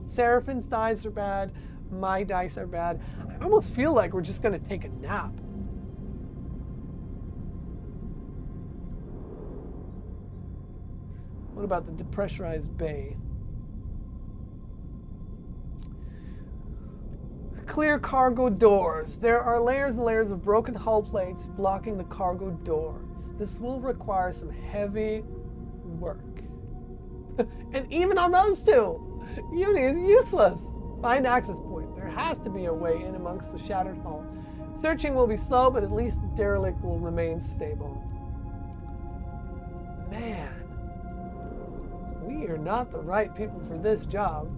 Seraphin's dice are bad. My dice are bad. I almost feel like we're just going to take a nap. What about the depressurized bay? Clear cargo doors. There are layers and layers of broken hull plates blocking the cargo doors. This will require some heavy work. And even on those two, Uni is useless. Find access point. There has to be a way in amongst the shattered hull. Searching will be slow, but at least the derelict will remain stable. Man, we are not the right people for this job.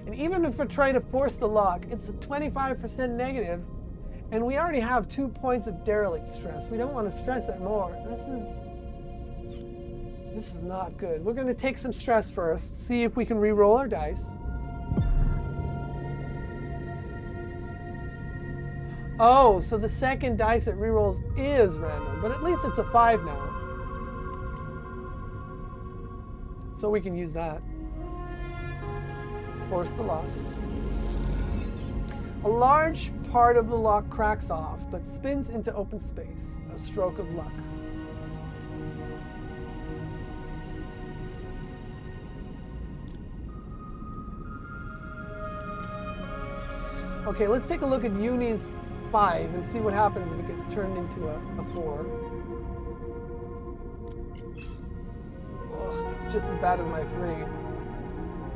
And even if we're trying to force the lock, it's a 25% negative, And we already have 2 points of derelict stress. We don't want to stress it more. This is not good. We're going to take some stress first, see if we can re-roll our dice. Oh, so the second dice it re-rolls is random, but at least it's a 5 now. So we can use that. Force the lock. A large part of the lock cracks off, but spins into open space. A stroke of luck. Okay, let's take a look at Uni's 5 and see what happens if it gets turned into a 4. Ugh, it's just as bad as my 3.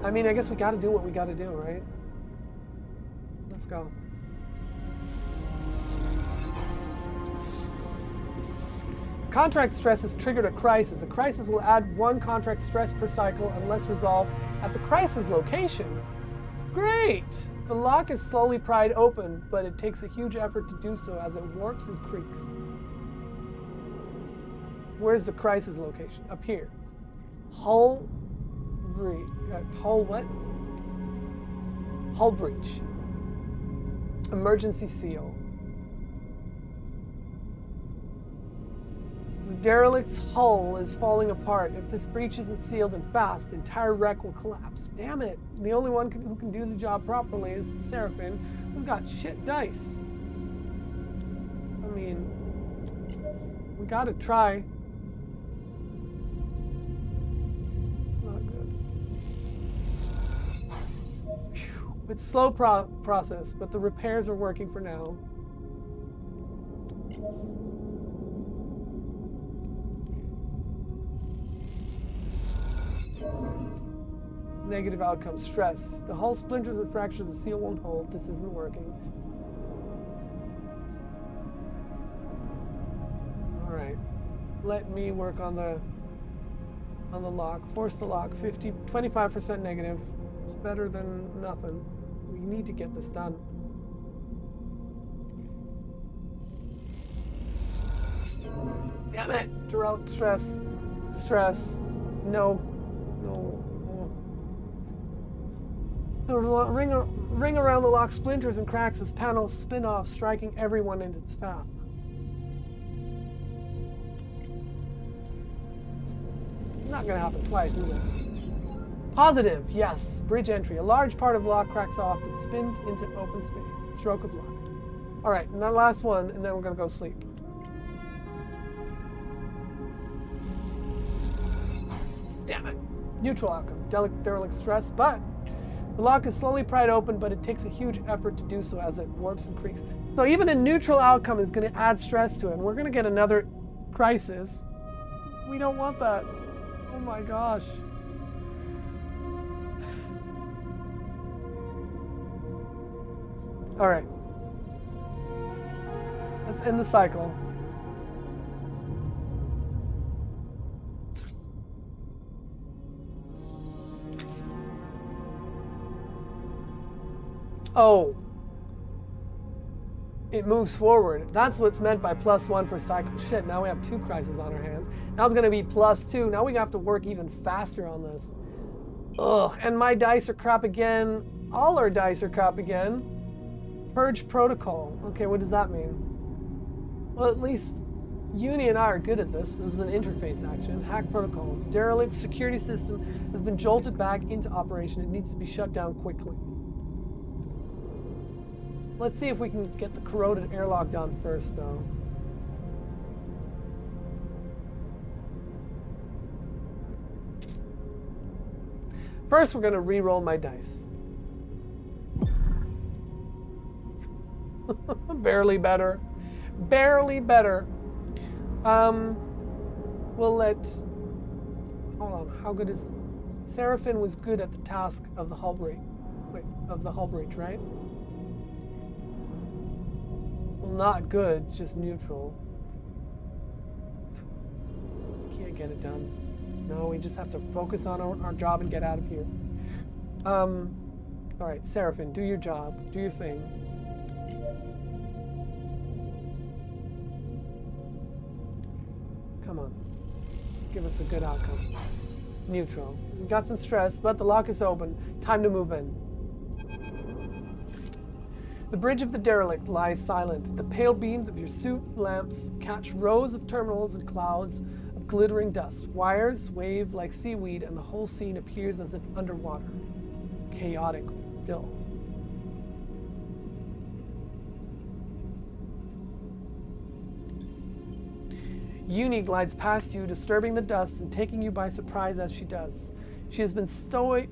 I mean, I guess we gotta do what we gotta do, right? Let's go. Contract stress has triggered a crisis. A crisis will add 1 contract stress per cycle unless resolved at the crisis location. Great! The lock is slowly pried open, but it takes a huge effort to do so as it warps and creaks. Where's the crisis location? Up here. Hull breach. Hull what? Hull breach. Emergency seal. The derelict's hull is falling apart. If this breach isn't sealed and fast, the entire wreck will collapse. Damn it. The only one who can do the job properly is Seraphim, who's got shit dice. I mean, we gotta try. It's not good. Whew. It's slow process, but the repairs are working for now. Negative outcome, stress. The hull splinters and fractures, the seal won't hold. This isn't working. All right. Let me work on the lock. Force the lock. 25% negative. It's better than nothing. We need to get this done. Damn it! Derelict stress. Stress. No. The ring around the lock splinters and cracks as panels spin off, striking everyone in its path. It's not going to happen twice, is it? Positive, yes. Bridge entry. A large part of the lock cracks off but spins into open space. Stroke of luck. All right, and that last one, and then we're going to go sleep. Damn it. Neutral outcome. Derelict stress, but the lock is slowly pried open, but it takes a huge effort to do so as it warps and creaks. So even a neutral outcome is going to add stress to it, and we're going to get another crisis. We don't want that. Oh my gosh. All right. Let's end the cycle. Oh, it moves forward. That's what's meant by +1 per cycle. Shit, now we have 2 crises on our hands. Now it's going to be +2. Now we have to work even faster on this. Ugh, and my dice are crap again. All our dice are crap again. Purge protocol. Okay, what does that mean? Well, at least Uni and I are good at this. This is an interface action. Hack protocols. Derelict security system has been jolted back into operation. It needs to be shut down quickly. Let's see if we can get the corroded airlock down first, though. First, we're going to re-roll my dice. Barely better. Barely better. We'll let... Hold on. How good is... Seraphim was good at the task of the hull breach. Wait, of the hull breach, right? Well, not good, just neutral. Can't get it done. No, we just have to focus on our job and get out of here. All right, Seraphim, do your job. Do your thing. Come on. Give us a good outcome. Neutral. We got some stress, but the lock is open. Time to move in. The bridge of the derelict lies silent. The pale beams of your suit lamps catch rows of terminals and clouds of glittering dust. Wires wave like seaweed, and the whole scene appears as if underwater. Chaotic, still. Uni glides past you, disturbing the dust and taking you by surprise as she does. She has been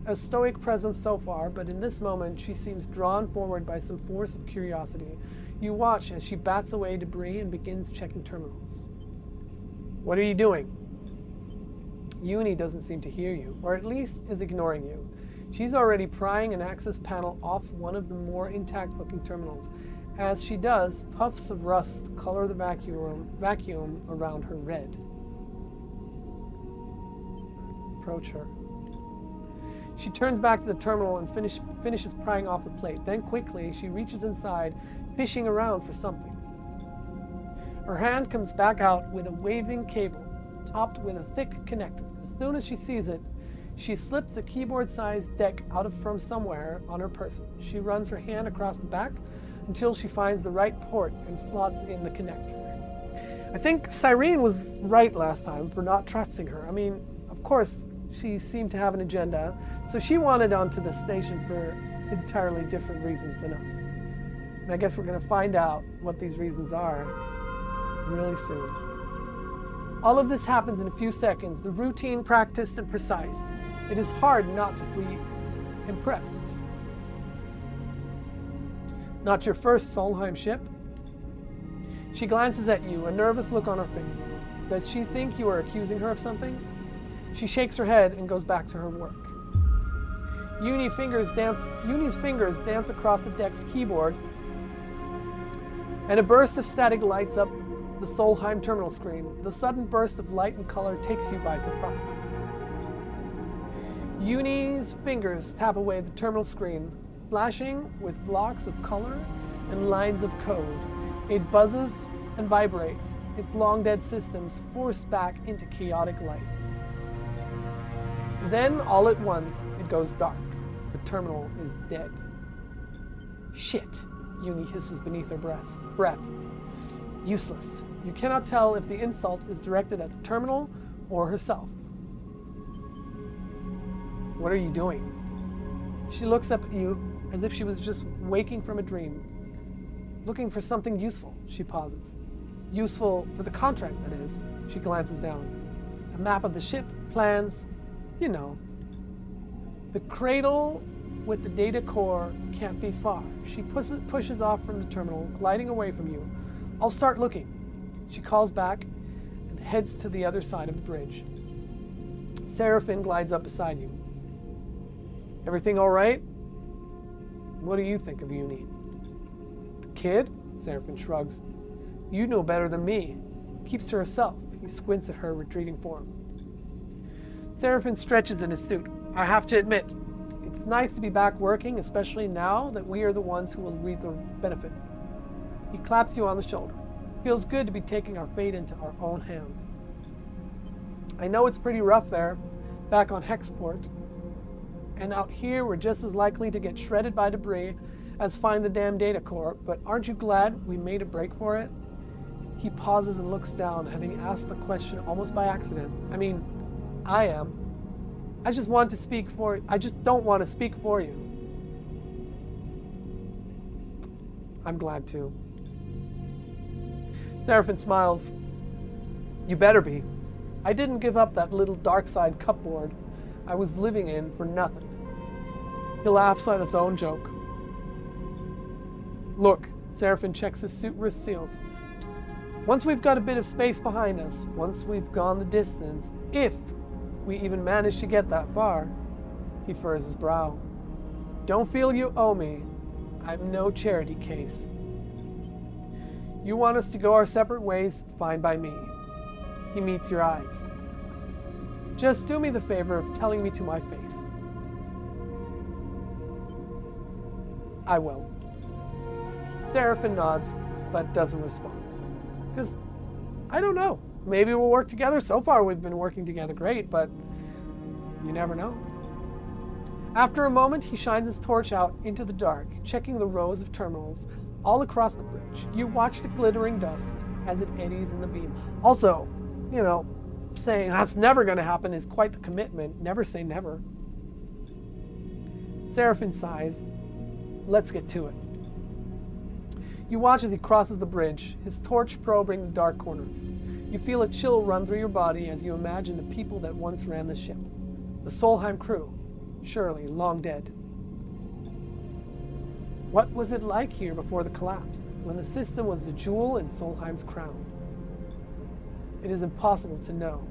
a stoic presence so far, but in this moment she seems drawn forward by some force of curiosity. You watch as she bats away debris and begins checking terminals. What are you doing? Uni doesn't seem to hear you, or at least is ignoring you. She's already prying an access panel off one of the more intact-looking terminals. As she does, puffs of rust color the vacuum around her red. Approach her. She turns back to the terminal and finishes prying off the plate. Then quickly, she reaches inside, fishing around for something. Her hand comes back out with a waving cable, topped with a thick connector. As soon as she sees it, she slips a keyboard-sized deck out from somewhere on her person. She runs her hand across the back until she finds the right port and slots in the connector. I think Cyrene was right last time for not trusting her. I mean, of course, she seemed to have an agenda, so she wanted onto the station for entirely different reasons than us. And I guess we're going to find out what these reasons are really soon. All of this happens in a few seconds, the routine, practiced, and precise. It is hard not to be impressed. Not your first Solheim ship? She glances at you, a nervous look on her face. Does she think you are accusing her of something? She shakes her head and goes back to her work. Uni's fingers dance across the deck's keyboard, and a burst of static lights up the Solheim terminal screen. The sudden burst of light and color takes you by surprise. Uni's fingers tap away the terminal screen, flashing with blocks of color and lines of code. It buzzes and vibrates, its long-dead systems forced back into chaotic life. Then, all at once, it goes dark. The terminal is dead. Shit, Uni hisses beneath her breath. Useless. You cannot tell if the insult is directed at the terminal or herself. What are you doing? She looks up at you as if she was just waking from a dream. Looking for something useful, she pauses. Useful for the contract, that is. She glances down. A map of the ship, plans, you know. The cradle with the data core can't be far. She pushes off from the terminal, gliding away from you. I'll start looking. She calls back and heads to the other side of the bridge. Seraphine glides up beside you. Everything all right? What do you think of Uni? The kid? Seraphine shrugs. You know better than me. Keeps to herself. He squints at her retreating form. Seraphine stretches in his suit. I have to admit, it's nice to be back working, especially now that we are the ones who will reap the benefits. He claps you on the shoulder. Feels good to be taking our fate into our own hands. I know it's pretty rough there, back on Hexport, and out here we're just as likely to get shredded by debris as find the damn data core, but aren't you glad we made a break for it? He pauses and looks down, having asked the question almost by accident. I mean, I am. I just don't want to speak for you. I'm glad too. Seraphine smiles. You better be. I didn't give up that little dark side cupboard I was living in for nothing. He laughs at his own joke. Look, Seraphine checks his suit wrist seals. Once we've got a bit of space behind us, once we've gone the distance, if we even manage to get that far, he furrows his brow. Don't feel you owe me. I'm no charity case. You want us to go our separate ways, fine by me. He meets your eyes. Just do me the favor of telling me to my face. I will. Seraphine nods, but doesn't respond. Because I don't know. Maybe we'll work together. So far, we've been working together great, but you never know. After a moment, he shines his torch out into the dark, checking the rows of terminals all across the bridge. You watch the glittering dust as it eddies in the beam. Also, you know, saying that's never going to happen is quite the commitment. Never say never. Seraphin sighs. Let's get to it. You watch as he crosses the bridge, his torch probing the dark corners. You feel a chill run through your body as you imagine the people that once ran the ship. The Solheim crew, surely long dead. What was it like here before the collapse, when the system was the jewel in Solheim's crown? It is impossible to know.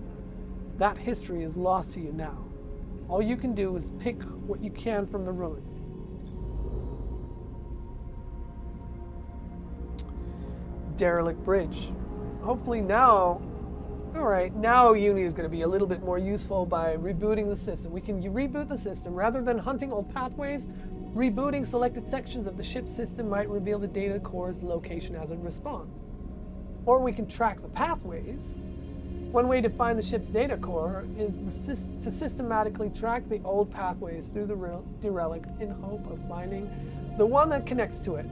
That history is lost to you now. All you can do is pick what you can from the ruins. Derelict bridge. Hopefully now, alright, now Uni is going to be a little bit more useful by rebooting the system. We can reboot the system. Rather than hunting old pathways, rebooting selected sections of the ship's system might reveal the data core's location as it responds. Or we can track the pathways. One way to find the ship's data core is to systematically track the old pathways through the derelict in hope of finding the one that connects to it.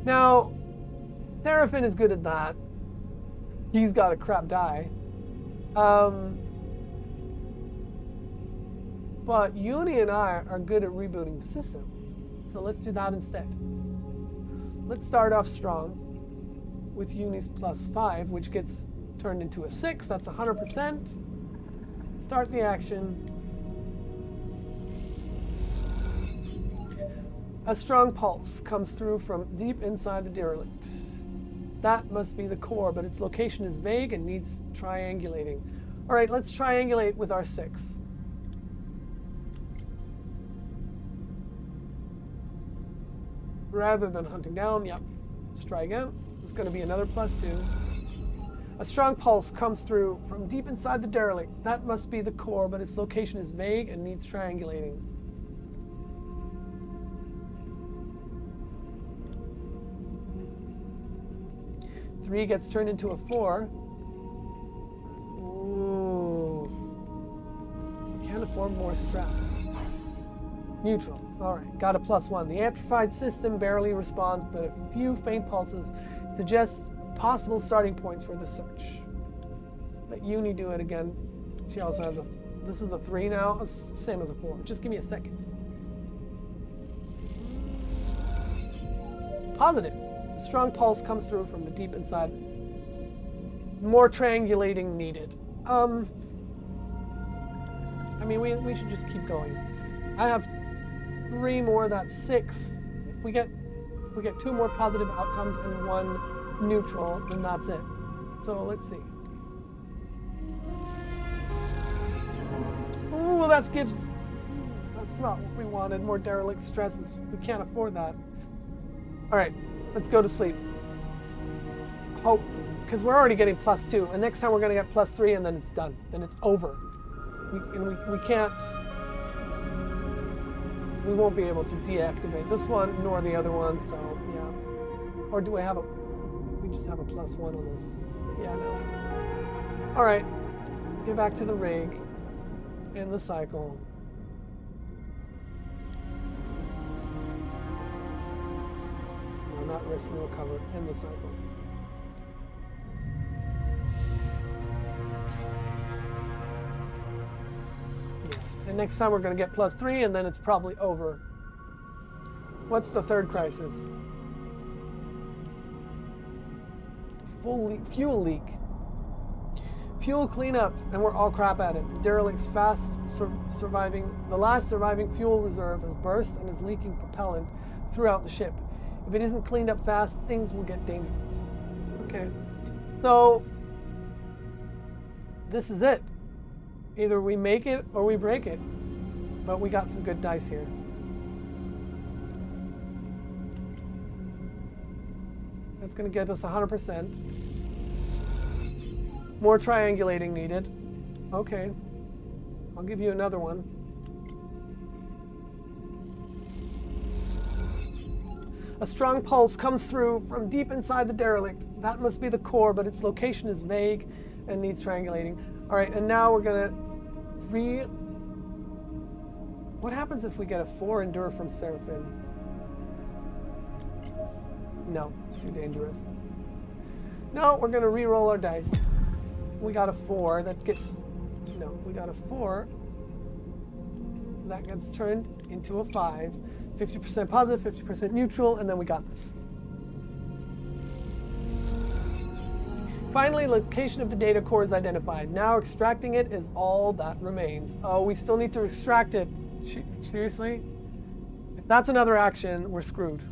Now, Seraphin is good at that. He's got a crap die. But Uni and I are good at rebooting the system. So let's do that instead. Let's start off strong with Uni's +5, which gets turned into a 6. That's 100%. Start the action. A strong pulse comes through from deep inside the derelict. That must be the core, but its location is vague and needs triangulating. All right, let's triangulate with our 6. Rather than hunting down, yep. Let's try again. It's going to be another +2. A strong pulse comes through from deep inside the derelict. That must be the core, but its location is vague and needs triangulating. Three gets turned into a 4. Ooh. Can't afford more stress. Neutral. All right, got a +1. The amplified system barely responds, but a few faint pulses suggests possible starting points for the search. Let Uni do it again. She also has this is a 3 now. It's the same as a 4. Just give me a second. Positive. A strong pulse comes through from the deep inside. More triangulating needed. I mean, we should just keep going. I have 3 more, that's 6. If we get 2 more positive outcomes and 1 neutral, then that's it. So let's see. Oh, well, that's not what we wanted. More derelict stresses. We can't afford that. All right, let's go to sleep. Hope, because we're already getting +2, and next time we're going to get +3, and then it's done. Then it's over. We can't. We won't be able to deactivate this one nor the other one. So yeah. Or do I have a? We just have a +1 on this. Yeah, no. All right. Get back to the rig. In the cycle. No, not risk and recover. In the cycle. And next time we're going to get +3, and then it's probably over. What's the third crisis? Fuel leak. Fuel cleanup, and we're all crap at it. The derelict's the last surviving fuel reserve has burst and is leaking propellant throughout the ship. If it isn't cleaned up fast, things will get dangerous. Okay. So, this is it. Either we make it or we break it. But we got some good dice here. That's going to give us 100%. More triangulating needed. Okay. I'll give you another one. A strong pulse comes through from deep inside the derelict. That must be the core, but its location is vague and needs triangulating. All right, and now we're gonna What happens if we get a 4 endure from Seraphim? No, too dangerous. No, we're gonna re-roll our dice. We got a 4, that gets, no, we got a 4. That gets turned into a 5. 50% positive, 50% neutral, and then we got this. Finally, location of the data core is identified. Now extracting it is all that remains. Oh, we still need to extract it. Seriously? If that's another action, we're screwed.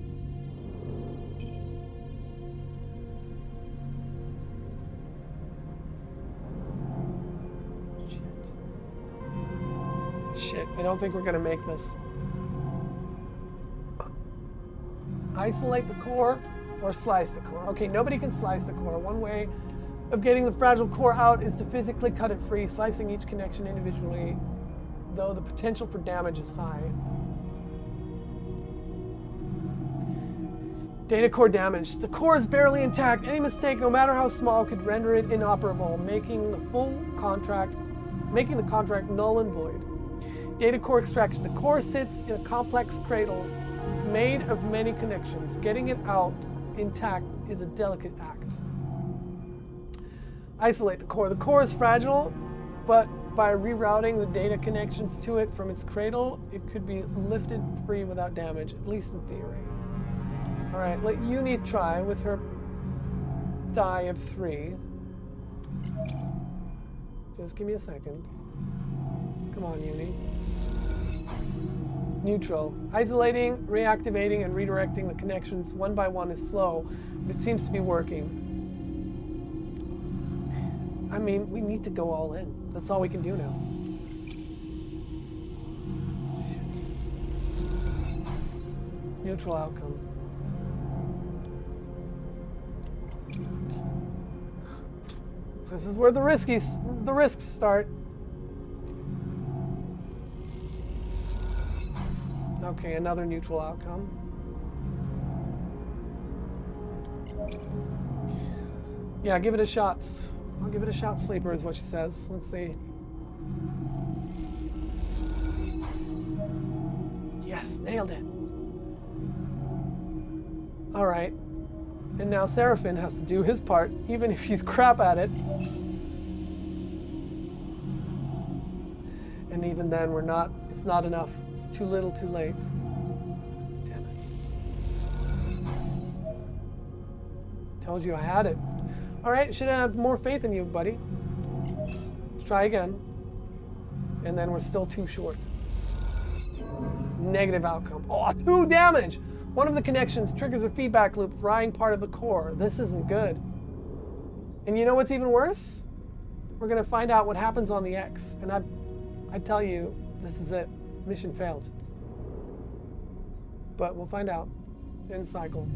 Shit, I don't think we're gonna make this. Isolate the core or slice the core. Okay, nobody can slice the core. One way of getting the fragile core out is to physically cut it free, slicing each connection individually, though the potential for damage is high. Data core damage. The core is barely intact. Any mistake, no matter how small, could render it inoperable, making the contract null and void. Data core extraction. The core sits in a complex cradle made of many connections. Getting it out intact is a delicate act. Isolate the core. The core is fragile, but by rerouting the data connections to it from its cradle, it could be lifted free without damage, at least in theory. All right, let Uni try with her die of 3. Just give me a second. Come on, Uni. Neutral. Isolating, reactivating, and redirecting the connections one by one is slow, but it seems to be working. I mean, we need to go all in. That's all we can do now. Shit. Neutral outcome. This is where the risks start. Okay, another neutral outcome. Yeah, give it a shot. I'll give it a shot, Sleeper, is what she says. Let's see. Yes, nailed it. All right. And now Seraphim has to do his part, even if he's crap at it. And even then, it's not enough. It's too little, too late. Damn it. Told you I had it. All right, should have more faith in you, buddy. Let's try again. And then we're still too short. Negative outcome. Oh, 2 damage! One of the connections triggers a feedback loop, frying part of the core. This isn't good. And you know what's even worse? We're gonna find out what happens on the X. And I tell you, this is it. Mission failed. But we'll find out. End cycle.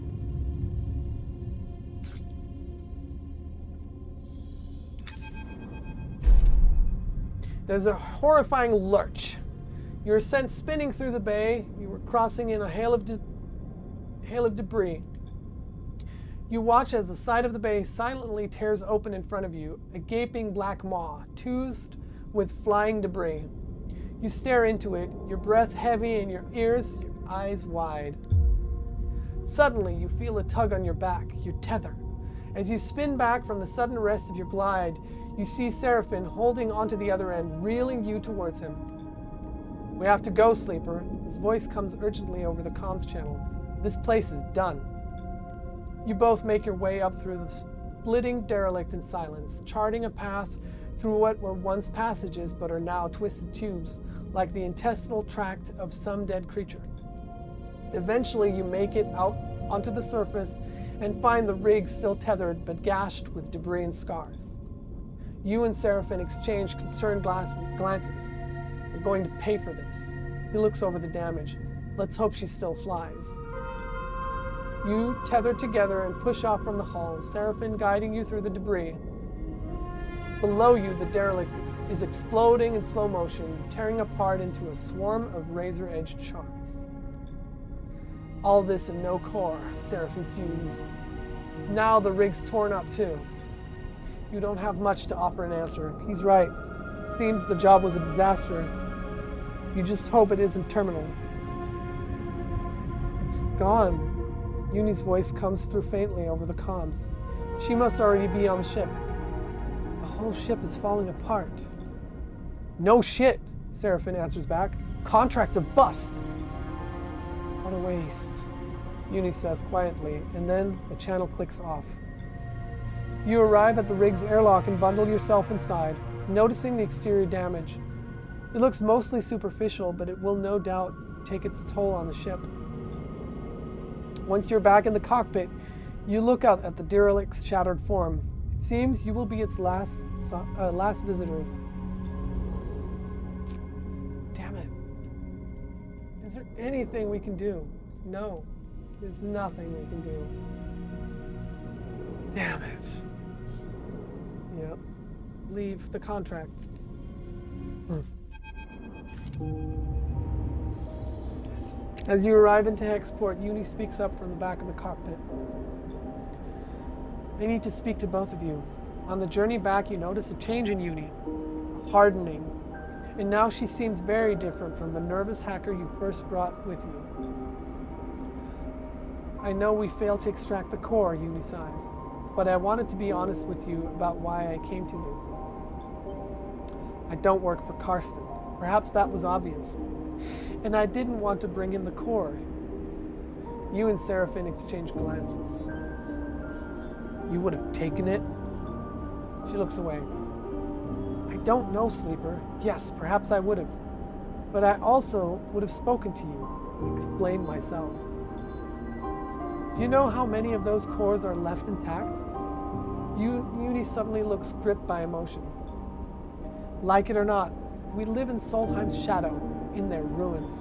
There's a horrifying lurch. You're sent spinning through the bay. You were crossing in a hail of debris. You watch as the side of the bay silently tears open in front of you, a gaping black maw, toothed with flying debris. You stare into it, your breath heavy in your ears, your eyes wide. Suddenly, you feel a tug on your back, your tether. As you spin back from the sudden arrest of your glide, you see Seraphim holding onto the other end, reeling you towards him. We have to go, Sleeper. His voice comes urgently over the comms channel. This place is done. You both make your way up through the splitting derelict in silence, charting a path through what were once passages but are now twisted tubes, like the intestinal tract of some dead creature. Eventually, you make it out onto the surface and find the rig still tethered but gashed with debris and scars. You and Seraphim exchange concerned glances. We're going to pay for this. He looks over the damage. Let's hope she still flies. You tether together and push off from the hull, Seraphim guiding you through the debris. Below you, the derelict is exploding in slow motion, tearing apart into a swarm of razor-edged shards. All this and no core, Seraphim fumes. Now the rig's torn up too. You don't have much to offer an answer. He's right. Seems the job was a disaster. You just hope it isn't terminal. It's gone. Uni's voice comes through faintly over the comms. She must already be on the ship. The whole ship is falling apart. No shit, Seraphin answers back. Contract's a bust. What a waste, Uni says quietly, and then the channel clicks off. You arrive at the rig's airlock and bundle yourself inside, noticing the exterior damage. It looks mostly superficial, but it will no doubt take its toll on the ship. Once you're back in the cockpit, you look out at the derelict's shattered form. It seems you will be its last visitors. Damn it. Is there anything we can do? No, there's nothing we can do. Damn it. Yep. Leave the contract. As you arrive into Hexport, Uni speaks up from the back of the cockpit. I need to speak to both of you. On the journey back, you notice a change in Uni, a hardening, and now she seems very different from the nervous hacker you first brought with you. I know we failed to extract the core, Uni sighs, but I wanted to be honest with you about why I came to you. I don't work for Karsten. Perhaps that was obvious. And I didn't want to bring in the core. You and Seraphin exchange glances. You would have taken it? She looks away. I don't know, Sleeper. Yes, perhaps I would have. But I also would have spoken to you and explained myself. Do you know how many of those cores are left intact? Uni suddenly looks gripped by emotion. Like it or not, we live in Solheim's shadow, in their ruins.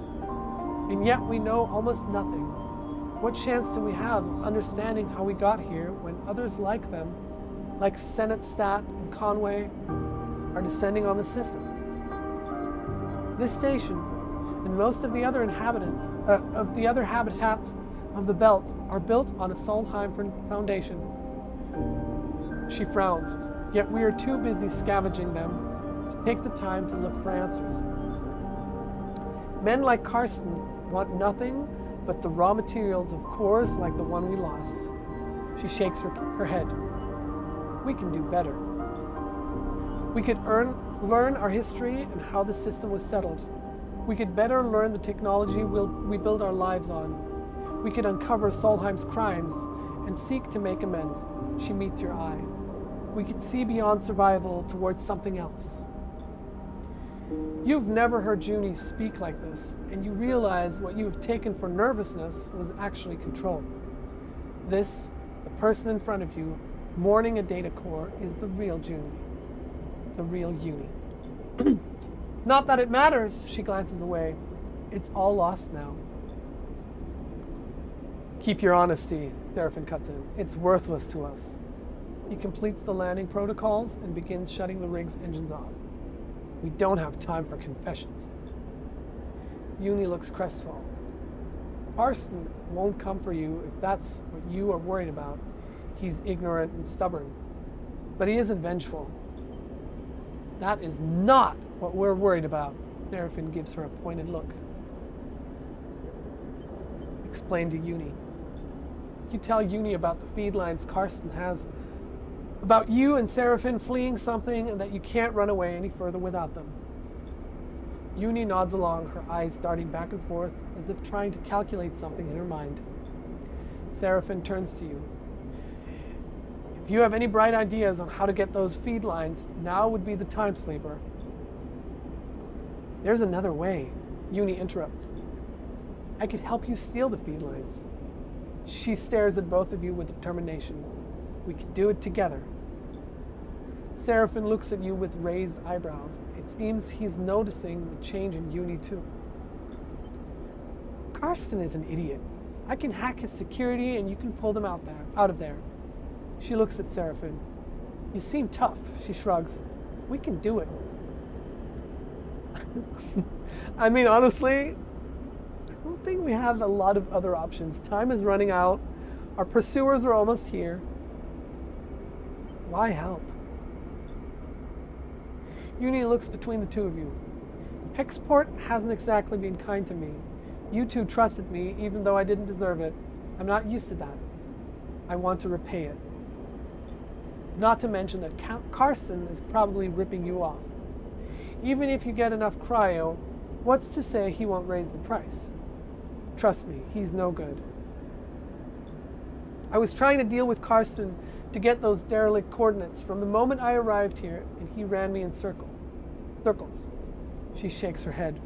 And yet we know almost nothing. What chance do we have of understanding how we got here when others like them, like Senate Stat and Conway, are descending on the system? This station, and most of the other habitats of the belt, are built on a Solheim foundation. She frowns, yet we are too busy scavenging them to take the time to look for answers. Men like Karsten want nothing but the raw materials of cores like the one we lost. She shakes her head. We can do better. We could learn our history and how the system was settled. We could better learn the technology we build our lives on. We could uncover Solheim's crimes and seek to make amends. She meets your eye. We could see beyond survival towards something else. You've never heard Junie speak like this, and you realize what you have taken for nervousness was actually control. This, the person in front of you, mourning a data core, is the real Junie. The real Uni. Not that it matters, she glances away. It's all lost now. Keep your honesty, Seraphin cuts in. It's worthless to us. He completes the landing protocols and begins shutting the rig's engines off. We don't have time for confessions. Uni looks crestfallen. Karsten won't come for you if that's what you are worried about. He's ignorant and stubborn. But he isn't vengeful. That is not what we're worried about. Seraphin gives her a pointed look. Explain to Uni. You tell Uni about the feed lines Karsten has, about you and Seraphin fleeing something and that you can't run away any further without them. Uni nods along, her eyes darting back and forth as if trying to calculate something in her mind. Seraphin turns to you. If you have any bright ideas on how to get those feed lines, now would be the time, Sleeper. There's another way, Uni interrupts. I could help you steal the feed lines. She stares at both of you with determination. We could do it together. Seraphin looks at you with raised eyebrows. It seems he's noticing the change in Uni too. Karsten is an idiot. I can hack his security and you can pull them out of there. She looks at Seraphin. You seem tough, she shrugs. We can do it. I mean, honestly, I don't think we have a lot of other options. Time is running out. Our pursuers are almost here. Why help? Uni looks between the two of you. Hexport hasn't exactly been kind to me. You two trusted me, even though I didn't deserve it. I'm not used to that. I want to repay it. Not to mention that Carson is probably ripping you off. Even if you get enough cryo, what's to say he won't raise the price? Trust me, he's no good. I was trying to deal with Carson to get those derelict coordinates from the moment I arrived here, and he ran me in circles. She shakes her head.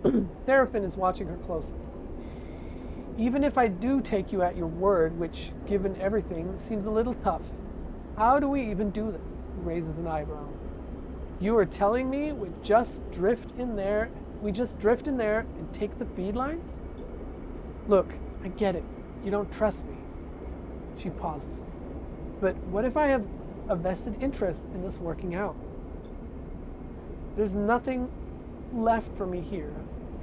Seraphin is watching her closely. Even if I do take you at your word, which, given everything, seems a little tough, how do we even do this? He raises an eyebrow. You are telling me we just drift in there and take the feed lines? Look, I get it. You don't trust me. She pauses. But what if I have a vested interest in this working out? There's nothing left for me here,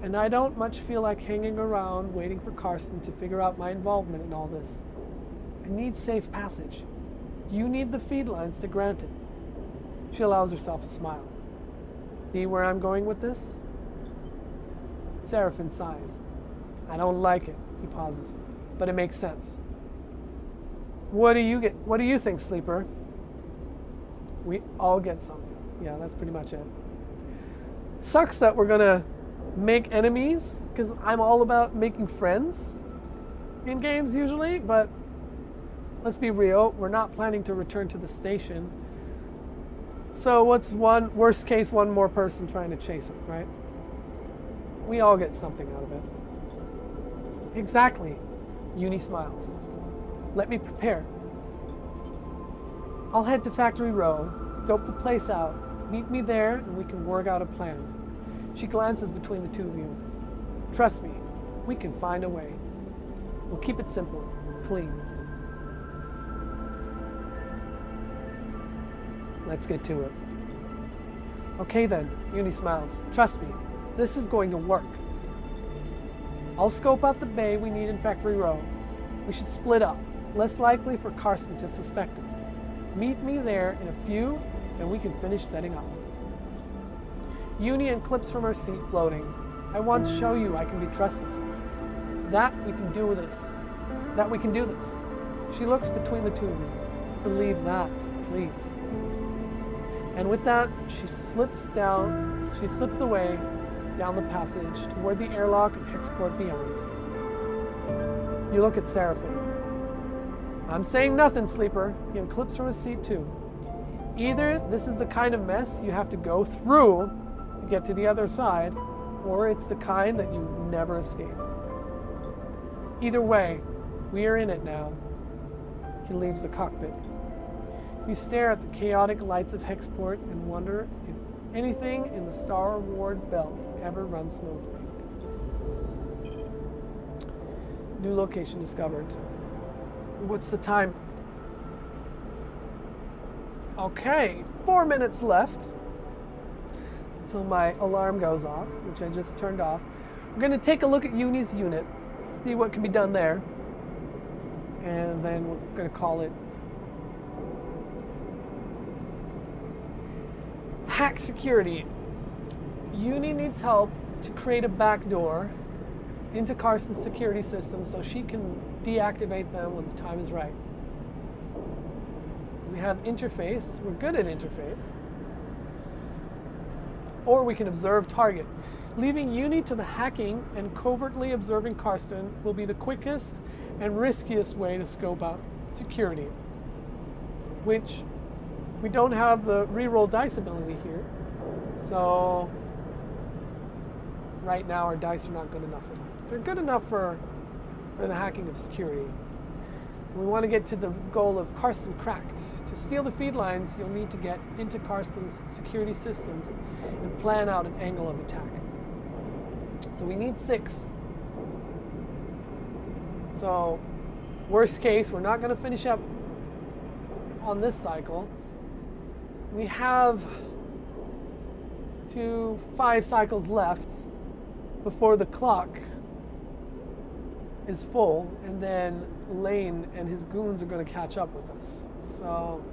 and I don't much feel like hanging around waiting for Carson to figure out my involvement in all this. I need safe passage. You need the feed lines to grant it. She allows herself a smile. See where I'm going with this? Seraphin sighs. I don't like it, he pauses, but it makes sense. What do you think, Sleeper? We all get something. Yeah, that's pretty much it. Sucks that we're gonna make enemies, because I'm all about making friends in games usually, but let's be real, we're not planning to return to the station. So what's worst case, one more person trying to chase us, right? We all get something out of it. Exactly. Uni smiles. Let me prepare. I'll head to Factory Row, scope the place out, meet me there, and we can work out a plan. She glances between the two of you. Trust me, we can find a way. We'll keep it simple, clean. Let's get to it. Okay then, Uni smiles. Trust me, this is going to work. I'll scope out the bay we need in Factory Row. We should split up. Less likely for Carson to suspect us. Meet me there in a few, and we can finish setting up. Uni unclips from her seat, floating. I want to show you I can be trusted. That we can do this. She looks between the two of you. Believe that, please. And with that, she slips the way down the passage toward the airlock and Hexport beyond. You look at Seraphin. I'm saying nothing, Sleeper. He unclips from his seat too. Either this is the kind of mess you have to go through to get to the other side, or it's the kind that you never escape. Either way, we are in it now. He leaves the cockpit. You stare at the chaotic lights of Hexport and wonder if anything in the Star Ward belt ever runs smoothly. New location discovered. What's the time? Okay, 4 minutes left until my alarm goes off, which I just turned off. We're going to take a look at Uni's unit, see what can be done there, and then we're going to call it Hack Security. Uni needs help to create a backdoor into Carson's security system so she can deactivate them when the time is right. We have interface. We're good at interface. Or we can observe target. Leaving Uni to the hacking and covertly observing Carson will be the quickest and riskiest way to scope out security, which we don't have the reroll dice ability here. So right now our dice are not good enough for that. They're good enough for the hacking of security. We want to get to the goal of Carson cracked. To steal the feed lines, you'll need to get into Carson's security systems and plan out an angle of attack. So we need 6. So worst case, we're not going to finish up on this cycle. We have 5 cycles left before the clock is full, and then Lane and his goons are going to catch up with us. So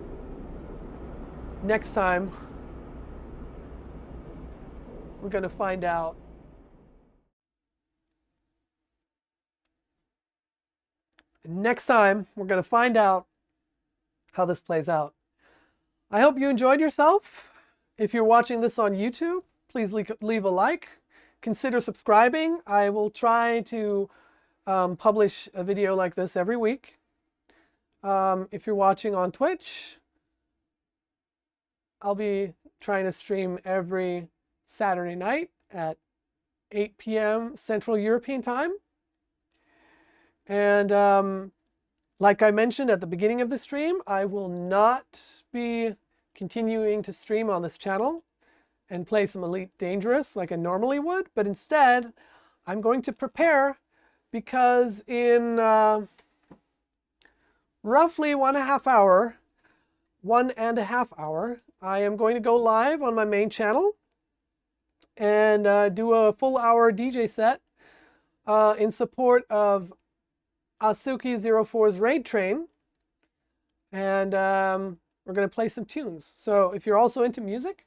next time we're going to find out how this plays out. I hope you enjoyed yourself. If you're watching this on YouTube, please leave a like. Consider subscribing. I will try to publish a video like this every week. If you're watching on Twitch, I'll be trying to stream every Saturday night at 8 p.m. Central European Time. And like I mentioned at the beginning of the stream, I will not be continuing to stream on this channel and play some Elite Dangerous like I normally would, but instead I'm going to prepare, because in roughly 1.5 hours, I am going to go live on my main channel and do a full hour DJ set in support of Asuki04's Raid Train, and we're going to play some tunes. So if you're also into music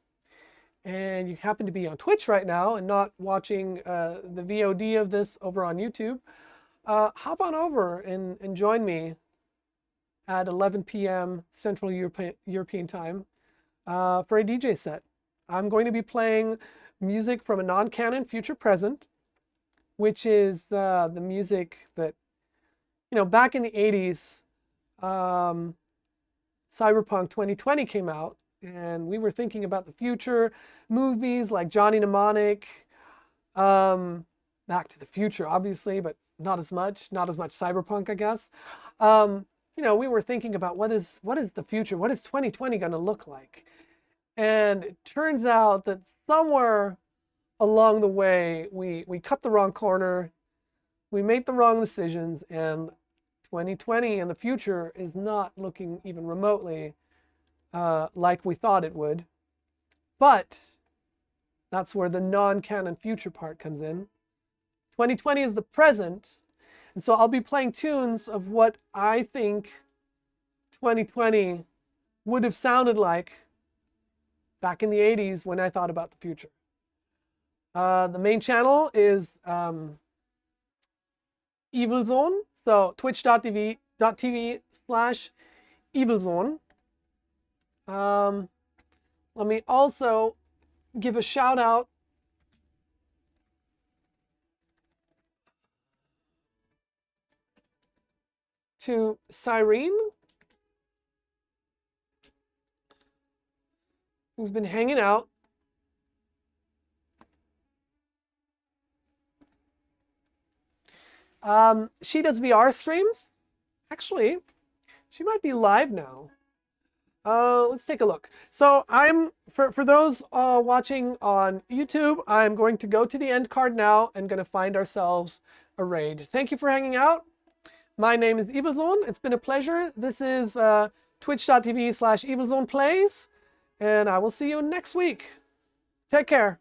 and you happen to be on Twitch right now and not watching the VOD of this over on YouTube, hop on over and join me at 11 p.m. Central European Time for a DJ set. I'm going to be playing music from a non-canon future present, which is the music that, you know, back in the 80s, Cyberpunk 2020 came out, and we were thinking about the future. Movies like Johnny Mnemonic, Back to the Future, obviously, but not as much Cyberpunk, I guess. You know, we were thinking about what is the future? What is 2020 going to look like? And it turns out that somewhere along the way, we cut the wrong corner, we made the wrong decisions, and 2020 and the future is not looking even remotely like we thought it would. But that's where the non-canon future part comes in. 2020 is the present, and so I'll be playing tunes of what I think 2020 would have sounded like back in the 80s when I thought about the future. The main channel is Evilzone, so twitch.tv/Evilzone. Let me also give a shout out to Cyrene, who's been hanging out. She does VR streams. Actually, she might be live now. Let's take a look. So for those watching on YouTube, I'm going to go to the end card now and going to find ourselves a raid. Thank you for hanging out. My name is Evilzone. It's been a pleasure. This is twitch.tv/Evilzone Plays, and I will see you next week. Take care.